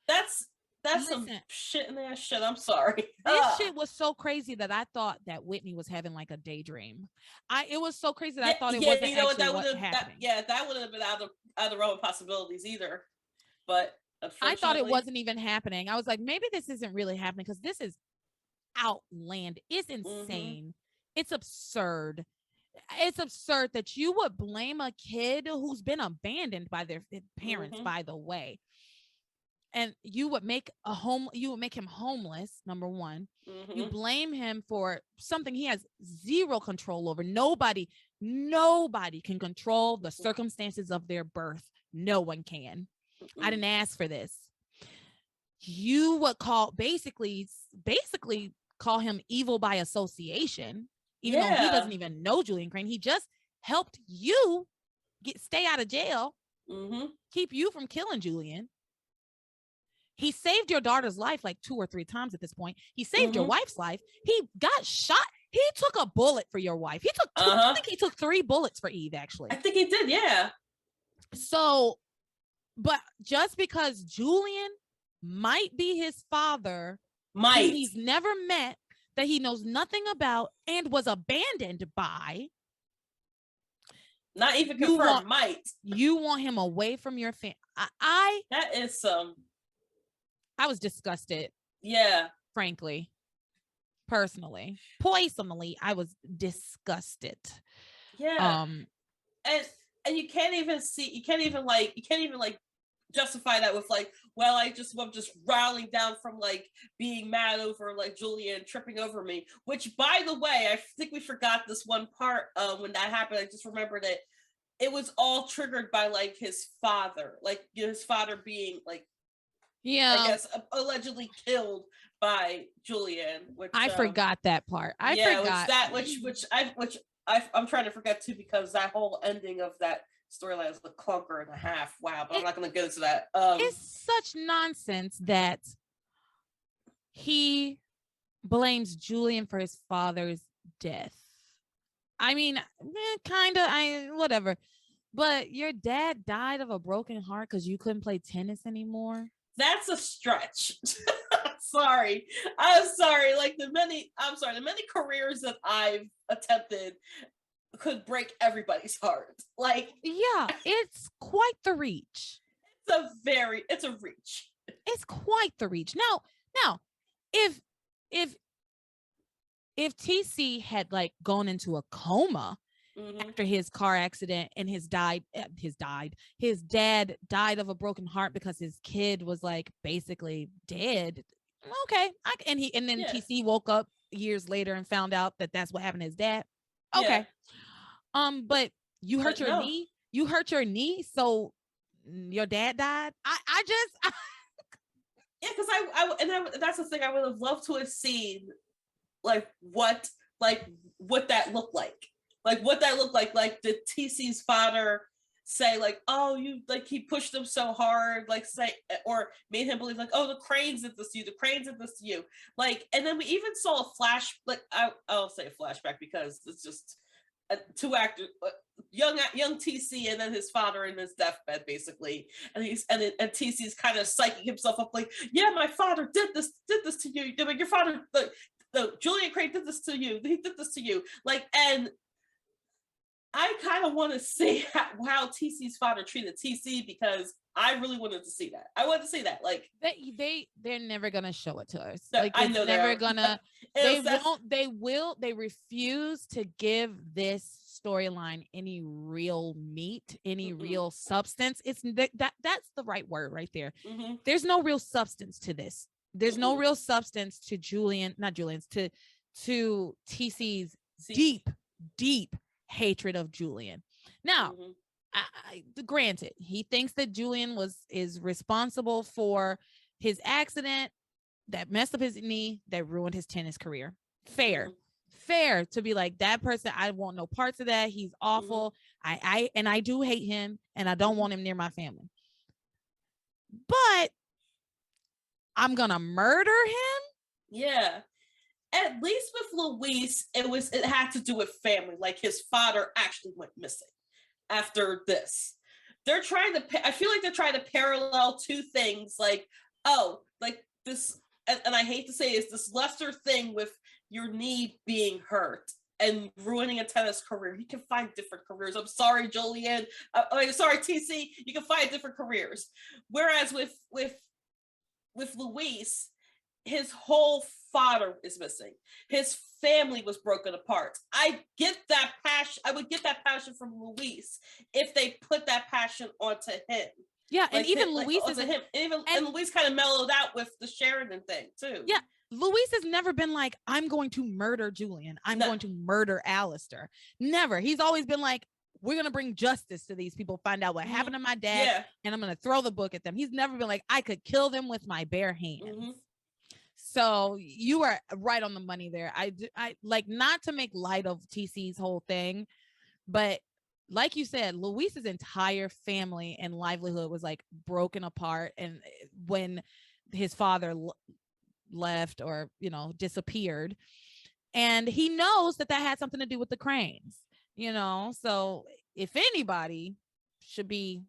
Speaker 2: That's some shit in there. Shit, I'm sorry.
Speaker 1: This shit was so crazy that I thought that Whitney was having like a daydream. It was so crazy that I thought it wasn't actually what's happening.
Speaker 2: That wouldn't have been out of the realm of possibilities either. But
Speaker 1: I thought it wasn't even happening. I was like, maybe this isn't really happening, because this is outlandish. It's insane. It's absurd. It's absurd that you would blame a kid who's been abandoned by their parents, by the way. And you would make him homeless, number one. You blame him for something he has zero control over. Nobody can control the circumstances of their birth. No one can. I didn't ask for this. You would basically call him evil by association, even though he doesn't even know Julian Crane. He just helped you stay out of jail. keep you from killing Julian. He saved your daughter's life like 2 or 3 times at this point. He saved your wife's life. He got shot. He took a bullet for your wife. He took I think he took 3 bullets for Eve, actually.
Speaker 2: I think he did, yeah.
Speaker 1: So, but just because Julian might be his father, who he's never met, that he knows nothing about, and was abandoned by.
Speaker 2: Not even confirmed,
Speaker 1: You want him away from your family.
Speaker 2: That is some.
Speaker 1: I was disgusted.
Speaker 2: Yeah.
Speaker 1: Frankly. Personally. Personally, I was disgusted.
Speaker 2: Yeah. And you can't even justify that with like, well, I'm just rallying down from like being mad over like Julian tripping over me, which, by the way, I think we forgot this one part when that happened. I just remembered it was all triggered by like his father, like his father being like, I guess allegedly killed by Julian. Which
Speaker 1: I forgot that part. I forgot
Speaker 2: I'm trying to forget too, because that whole ending of that storyline is a clunker and a half. Wow, but I'm not going to get into that.
Speaker 1: It's such nonsense that he blames Julian for his father's death. I mean, kind of, whatever. But your dad died of a broken heart because you couldn't play tennis anymore.
Speaker 2: That's a stretch. Sorry. I'm sorry. The many careers that I've attempted could break everybody's heart.
Speaker 1: Yeah, it's quite the reach.
Speaker 2: It's a reach.
Speaker 1: It's quite the reach. Now, if TC had like gone into a coma after his car accident and his dad died of a broken heart because his kid was like basically dead. Okay. And then TC woke up years later and found out that that's what happened to his dad. Okay. Yeah. But you hurt your knee. You hurt your knee, so your dad died. I just
Speaker 2: yeah, because that's the thing. I would have loved to have seen what that looked like. What that looked like did TC's father say like, oh, you like he pushed him so hard, say, or made him believe like, oh, the Cranes did this to you, the Cranes did this to you, and then we even saw a flash, I'll say a flashback because it's just two actors, young TC and then his father in his deathbed basically, and TC's kind of psyching himself up like, yeah, my father did this to you, your father, Julian Crane did this to you, he did this to you, and I kind of want to see how TC's father treated TC, because I really wanted to see that. I wanted to see that.
Speaker 1: They're never gonna show it to us.
Speaker 2: I know
Speaker 1: never gonna. They won't. They will. They refuse to give this storyline any real meat, any real substance. It's that's the right word right there. There's no real substance to this. There's no real substance to to TC's deep hatred of Julian. Now, granted, he thinks that Julian is responsible for his accident that messed up his knee, that ruined his tennis career. Fair to be like, that person, I want no parts of that. He's awful. I do hate him, and I don't want him near my family. But I'm gonna murder him?
Speaker 2: Yeah. At least with Luis, it had to do with family. Like his father actually went missing after this. I feel like they're trying to parallel two things. This, and I hate to say it's this lesser thing with your knee being hurt and ruining a tennis career. You can find different careers. I'm sorry, Julian. Sorry, TC. You can find different careers. Whereas with Luis, his whole father is missing. His family was broken apart. I get that passion. I would get that passion from Luis if they put that passion onto him.
Speaker 1: Yeah, and even Luis is
Speaker 2: him. And Luis kind of mellowed out with the Sheridan thing too.
Speaker 1: Yeah, Luis has never been like, I'm going to murder Julian. I'm going to murder Alistair. Never. He's always been like, we're going to bring justice to these people, find out what happened to my dad, and I'm going to throw the book at them. He's never been like, I could kill them with my bare hands. So you are right on the money there. I like, not to make light of TC's whole thing, but like you said, Luis's entire family and livelihood was like broken apart. And when his father left or, you know, disappeared, and he knows that that had something to do with the Cranes, you know, so if anybody should be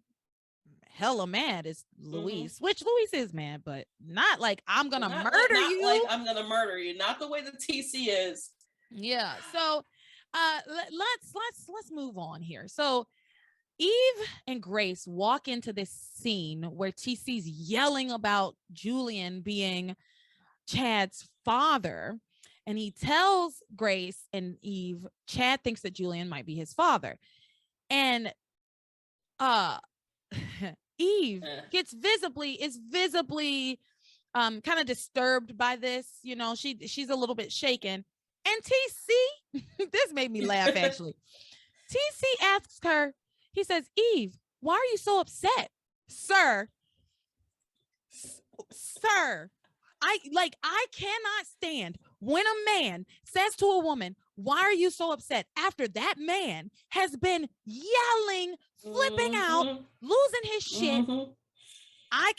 Speaker 1: hella mad is Luis, which Luis is mad, but not like I'm gonna murder you.
Speaker 2: Like I'm gonna murder you, not the way the TC is.
Speaker 1: Yeah. So let's move on here. So Eve and Grace walk into this scene where TC's yelling about Julian being Chad's father, and he tells Grace and Eve Chad thinks that Julian might be his father. And Eve is visibly kind of disturbed by this, you know, she's a little bit shaken. And TC, this made me laugh actually. TC asks her, he says, Eve, why are you so upset? Sir, I cannot stand when a man says to a woman, why are you so upset? After that man has been yelling, flipping out, losing his shit. I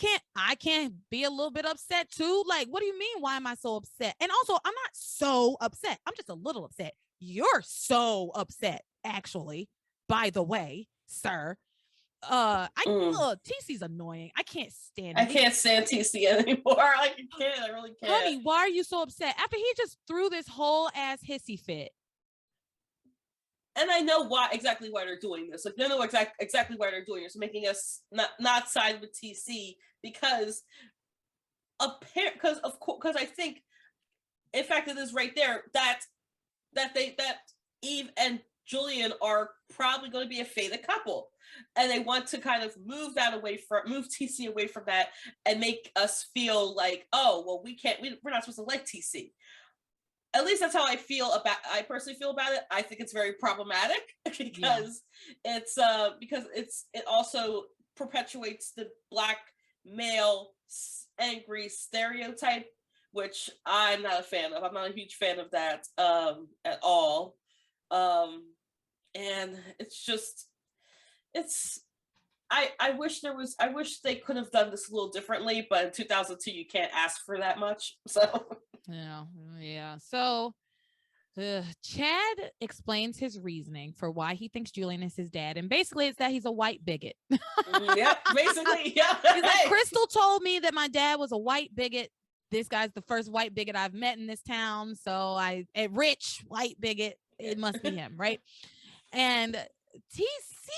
Speaker 1: can't be a little bit upset too. Like, what do you mean? Why am I so upset? And also, I'm not so upset. I'm just a little upset. You're so upset, actually, by the way, sir. TC's annoying. I can't stand him.
Speaker 2: I can't stand TC anymore. Like, I really can't.
Speaker 1: Honey, why are you so upset? After he just threw this whole ass hissy fit.
Speaker 2: And I know exactly why they're doing this. Like, they know exactly why they're doing this, making us not side with TC because I think, in fact, it is right there that Eve and Julian are probably going to be a fated couple, and they want to kind of move TC away from that and make us feel like, oh, well, we're not supposed to like TC. At least that's how I personally feel about it. I think it's very problematic because it also perpetuates the Black male angry stereotype, which I'm not a fan of. I'm not a huge fan of that at all. And I wish they could have done this a little differently, but in 2002 you can't ask for that much. So
Speaker 1: yeah. So Chad explains his reasoning for why he thinks Julian is his dad, and basically it's that he's a white bigot.
Speaker 2: Yeah, basically, yeah.
Speaker 1: He's like, Crystal told me that my dad was a white bigot. This guy's the first white bigot I've met in this town, so a rich white bigot. It must be him, right? And TC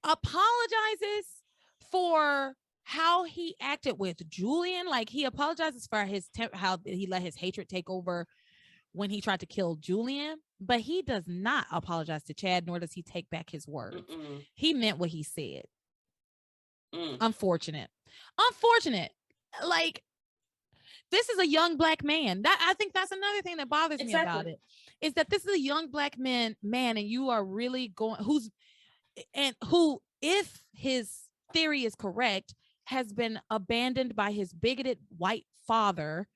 Speaker 1: apologizes for how he acted with Julian. Like, he apologizes for how he let his hatred take over when he tried to kill Julian, but he does not apologize to Chad, nor does he take back his words. He meant what he said. Unfortunate. Like, this is a young Black man. I think that's another thing that bothers me about it, is that this is a young Black man, and you are really who, if his theory is correct, has been abandoned by his bigoted white father,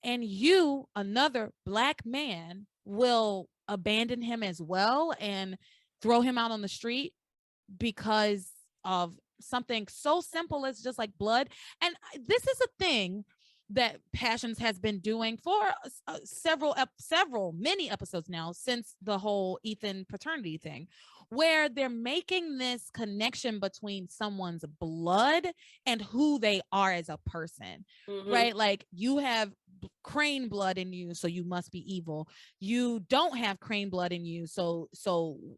Speaker 1: and you, another Black man, will abandon him as well and throw him out on the street because of something so simple as just like blood. And this is a thing that Passions has been doing for many episodes now, since the whole Ethan paternity thing, where they're making this connection between someone's blood and who they are as a person, right? Like, you have Crane blood in you, so you must be evil. You don't have Crane blood in you, so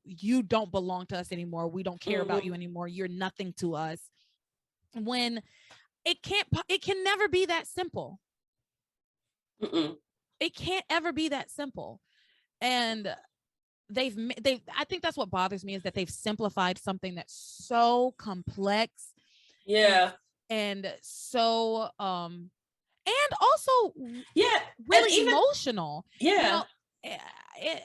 Speaker 1: you don't belong to us anymore. We don't care about you anymore. You're nothing to us. When it can never be that simple. It can't ever be that simple. And I think that's what bothers me, is that they've simplified something that's so complex.
Speaker 2: Yeah.
Speaker 1: And so and also really emotional.
Speaker 2: Yeah.
Speaker 1: You know,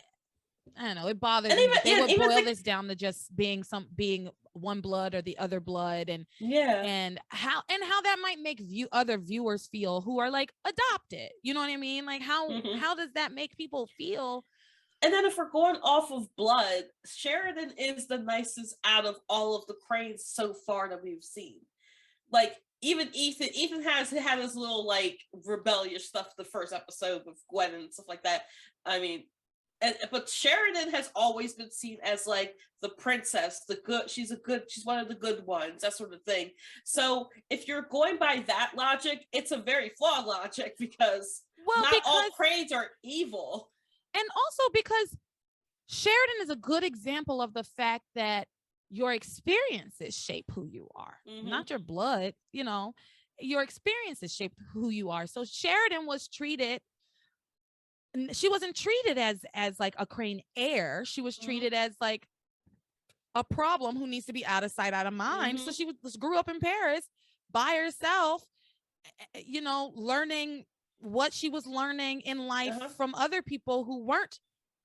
Speaker 1: I don't know, it bothers me. They would boil this down to just being one blood or the other blood, and how that might make other viewers feel who are like adopted. You know what I mean? Like, how does that make people feel
Speaker 2: And then if we're going off of blood, Sheridan is the nicest out of all of the Cranes so far that we've seen. Like, even Ethan has had his little like rebellious stuff the first episode with Gwen and stuff like that. I mean, but Sheridan has always been seen as like the princess, the good. She's one of the good ones, that sort of thing. So if you're going by that logic, it's a very flawed logic because not all Cranes are evil.
Speaker 1: And also because Sheridan is a good example of the fact that your experiences shape who you are, not your blood. You know, your experiences shape who you are. So Sheridan was treated. She wasn't treated as like a Crane heir. She was treated as like a problem who needs to be out of sight, out of mind. So she grew up in Paris by herself, you know, learning what she was learning in life from other people who weren't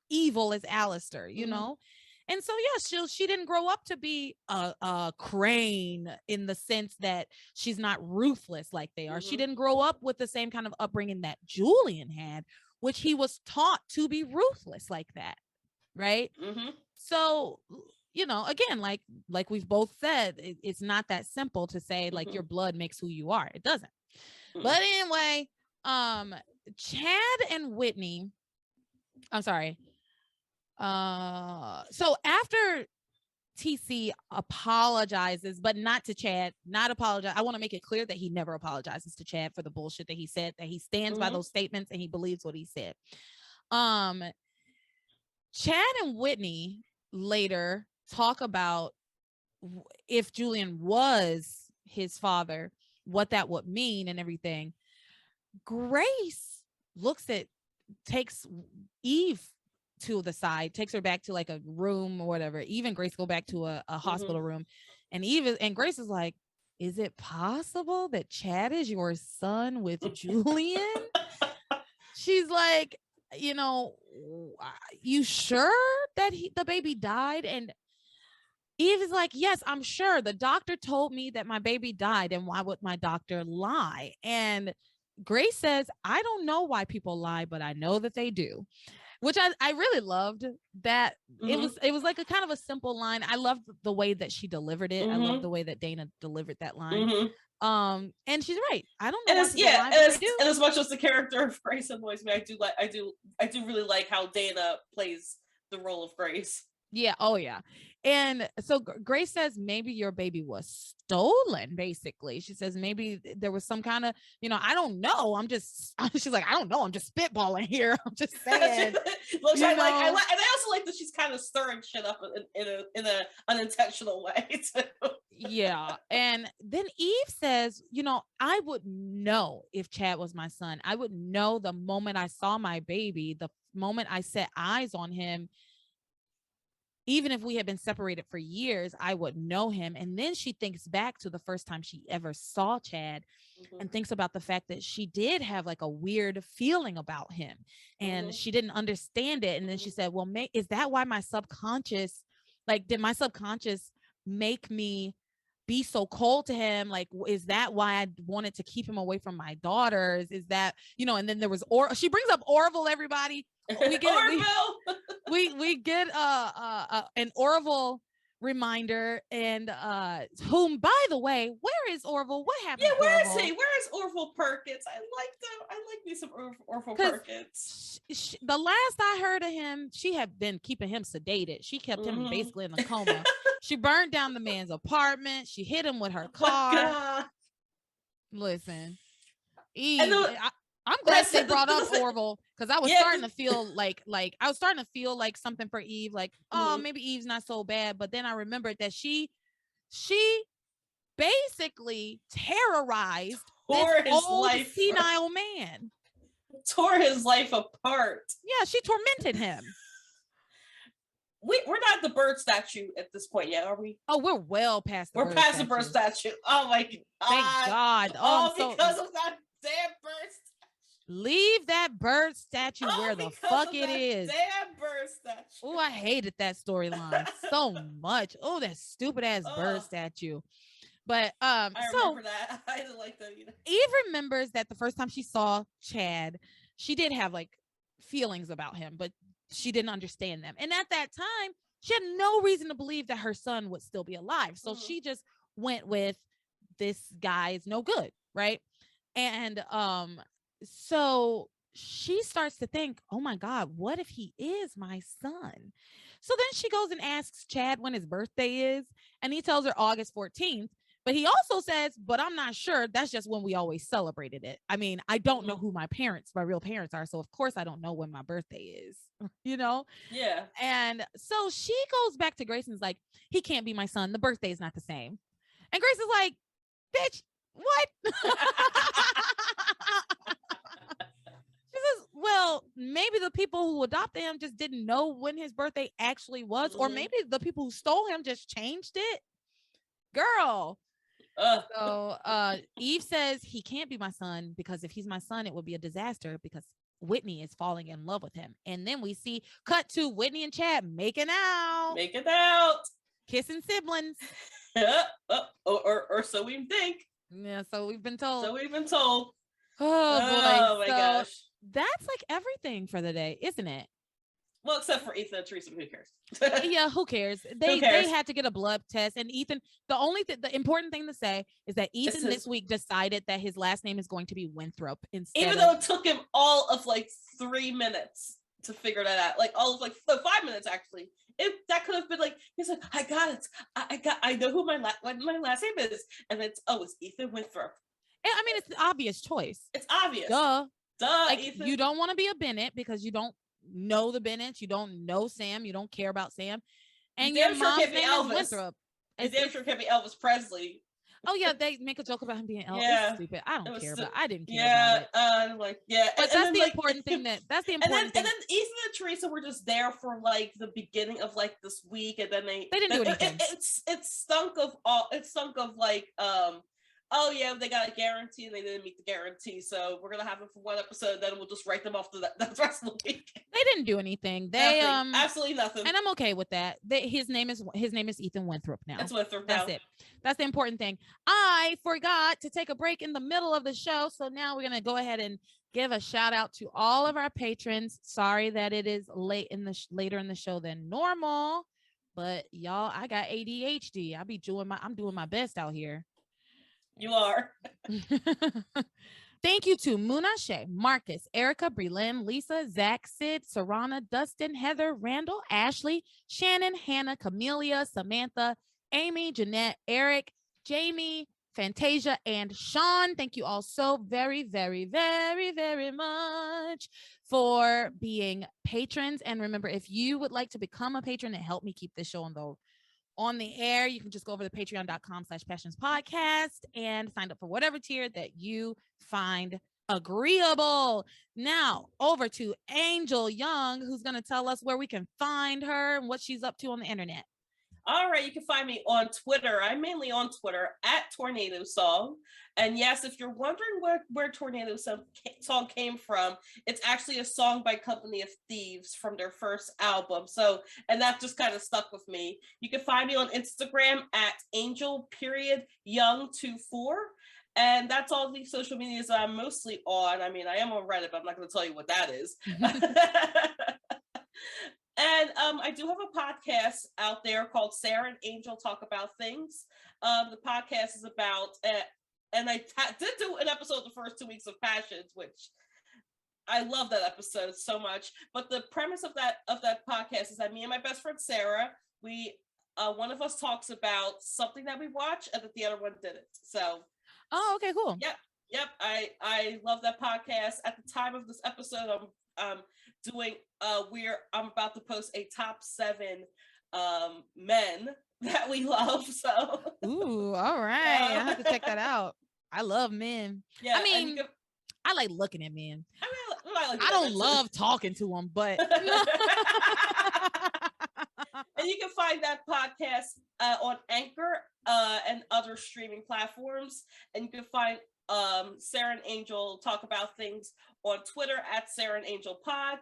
Speaker 1: evil as Alistair, you know. And so, yeah, she didn't grow up to be a Crane in the sense that she's not ruthless like they are. She didn't grow up with the same kind of upbringing that Julian had, which he was taught to be ruthless like that, right? So, you know, again, like we've both said, it's not that simple to say like your blood makes who you are. It doesn't. But anyway, Chad and Whitney, I'm sorry. So after TC apologizes, but not to Chad, not apologize. I want to make it clear that he never apologizes to Chad for the bullshit that he said, that he stands by those statements and he believes what he said. Chad and Whitney later talk about if Julian was his father, what that would mean and everything. Grace takes Eve to the side, takes her back to like a room or whatever. Eve and Grace go back to a hospital room, and Grace is like, is it possible that Chad is your son with Julian? She's like, you know, you sure that the baby died? And Eve is like, yes, I'm sure. The doctor told me that my baby died, and why would my doctor lie? And Grace says, I don't know why people lie, but I know that they do. Which I really loved that. It was like a kind of a simple line. I loved the way that she delivered it. I love the way that Dana delivered that line. And she's right. I don't know.
Speaker 2: And as much as the character of Grace annoys me, I do really like how Dana plays the role of Grace.
Speaker 1: Yeah. Oh yeah. And so Grace says maybe your baby was stolen. Basically, she says maybe there was some kind of, you know, I don't know. She's like, I don't know. I'm just spitballing here. I'm just saying.
Speaker 2: Which I like, and I also like that she's kind of stirring shit up in a unintentional way too.
Speaker 1: Yeah. And then Eve says, you know, I would know if Chad was my son. I would know the moment I saw my baby, the moment I set eyes on him. Even if we had been separated for years, I would know him. And then she thinks back to the first time she ever saw Chad and thinks about the fact that she did have like a weird feeling about him and she didn't understand it. And then she said, well, is that why my subconscious, like, did my subconscious make me be so cold to him? Like, is that why I wanted to keep him away from my daughters? Is that, you know, and then there was, she brings up Orville, everybody. We get we get an Orville reminder, and whom, by the way, where is Orville? What happened?
Speaker 2: Yeah, where is he? Where is Orville Perkins? I like me some Orville Perkins.
Speaker 1: The last I heard of him, she had been keeping him sedated. She kept him basically in a coma. She burned down the man's apartment. She hit him with her car. Listen, Eve, I'm glad they brought up Orville, because I was starting to feel like something for Eve, like, oh, maybe Eve's not so bad. But then I remembered that she basically terrorized this old senile man.
Speaker 2: Tore his life apart.
Speaker 1: Yeah, she tormented him.
Speaker 2: We're not the bird statue at this point yet, are we?
Speaker 1: Oh, we're well past the bird statue.
Speaker 2: The bird statue. Oh my God.
Speaker 1: Thank God.
Speaker 2: Because of that damn bird statue.
Speaker 1: Leave that bird statue where the fuck it is.
Speaker 2: Damn bird statue.
Speaker 1: Oh, I hated that storyline so much. Oh, that stupid ass bird statue. But
Speaker 2: I remember that. I didn't like that either.
Speaker 1: Eve remembers that the first time she saw Chad, she did have like feelings about him, but she didn't understand them. And at that time, she had no reason to believe that her son would still be alive. So she just went with, this guy is no good, right? And so she starts to think, oh my God, what if he is my son? So then she goes and asks Chad when his birthday is, and he tells her August 14th. But he also says, but I'm not sure. That's just when we always celebrated it. I mean, I don't know who my real parents are. So of course I don't know when my birthday is, you know?
Speaker 2: Yeah.
Speaker 1: And so she goes back to Grace and is like, he can't be my son. The birthday is not the same. And Grace is like, bitch, what? She says, well, maybe the people who adopted him just didn't know when his birthday actually was, or maybe the people who stole him just changed it. Girl. So Eve says he can't be my son, because if he's my son, it would be a disaster because Whitney is falling in love with him. And then we see cut to Whitney and Chad making out, kissing siblings.
Speaker 2: or so we think.
Speaker 1: Yeah, so we've been told.
Speaker 2: Oh
Speaker 1: boy.
Speaker 2: My gosh.
Speaker 1: That's like everything for the day, isn't it?
Speaker 2: Well, except for Ethan and Teresa, who cares?
Speaker 1: Yeah, who cares? They had to get a blood test, and Ethan. The only the important thing to say is that Ethan this week decided that his last name is going to be Winthrop instead.
Speaker 2: Even though it took him all of like 3 minutes to figure that out, like all of like 5 minutes actually. That could have been like, he's like, I got it. I know who my last name is, and it's Ethan Winthrop.
Speaker 1: I mean, it's the obvious choice.
Speaker 2: It's obvious.
Speaker 1: Duh. Like,
Speaker 2: Ethan.
Speaker 1: You don't want to be a Bennett because you don't know the Bennetts, you don't know Sam, you don't care about Sam, and your mom's name is Winthrop.
Speaker 2: And damn sure can't be Elvis Presley.
Speaker 1: Oh yeah, they make a joke about him being Elvis.
Speaker 2: Yeah.
Speaker 1: It's stupid. I don't care about. I didn't care about it. But that's the important thing. That's the important thing.
Speaker 2: And then Ethan and Teresa were just there for like the beginning of like this week, and then they
Speaker 1: didn't do anything.
Speaker 2: It stunk of like oh yeah, they got a guarantee and they didn't meet the guarantee, so we're gonna have them for one episode, then we'll just write them off the rest of the week.
Speaker 1: They didn't do anything. They
Speaker 2: absolutely nothing,
Speaker 1: and I'm okay with that. His name is Ethan Winthrop now.
Speaker 2: That's Winthrop.
Speaker 1: That's it. That's the important thing. I forgot to take a break in the middle of the show, so now we're gonna go ahead and give a shout out to all of our patrons. Sorry that it is later in the show than normal, but y'all, I got ADHD. I'm doing my best out here.
Speaker 2: You are.
Speaker 1: Thank you to Munashe, Marcus, Erica, Breland, Lisa, Zach, Sid, Sarana, Dustin, Heather, Randall, Ashley, Shannon, Hannah, Camelia, Samantha, Amy, Jeanette, Eric, Jamie, Fantasia, and Sean. Thank you all so very, very, very, very much for being patrons. And remember, if you would like to become a patron and help me keep this show on the air, you can just go over to patreon.com/passionspodcast and sign up for whatever tier that you find agreeable. Now over to Angel Young, who's going to tell us where we can find her and what she's up to on the internet.
Speaker 2: All right, you can find me on Twitter. I'm mainly on Twitter at Tornado Song. And yes, if you're wondering where Tornado Song came from, it's actually a song by Company of Thieves from their first album. So, and that just kind of stuck with me. You can find me on Instagram at Angel.Young24. And that's all the social medias that I'm mostly on. I mean, I am on Reddit, but I'm not going to tell you what that is. And I do have a podcast out there called Sarah and Angel Talk About Things. The podcast is about, and I did do an episode the first 2 weeks of Passions, which I love that episode so much. But the premise of that podcast is that me and my best friend Sarah, one of us talks about something that we watch, and that the other one didn't. So.
Speaker 1: Oh, okay, cool.
Speaker 2: Yep. I love that podcast. At the time of this episode, I'm about to post a top 7 men that we love. So
Speaker 1: ooh, all right. I have to check that out. I love men. Yeah, I mean, I like looking at men. I don't love talking to them, but
Speaker 2: and you can find that podcast on Anchor and other streaming platforms, and you can find Sarah and Angel Talk About Things on Twitter at Sarah and Angel Pod.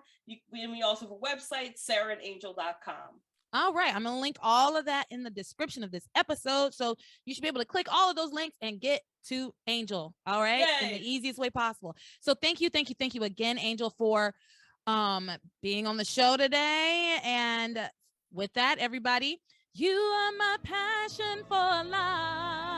Speaker 2: We also have a website, sarahandangel.com.
Speaker 1: All right. I'm going to link all of that in the description of this episode. So you should be able to click all of those links and get to Angel. All right. Yay. In the easiest way possible. So thank you again, Angel, for being on the show today. And with that, everybody, you are my passion for life.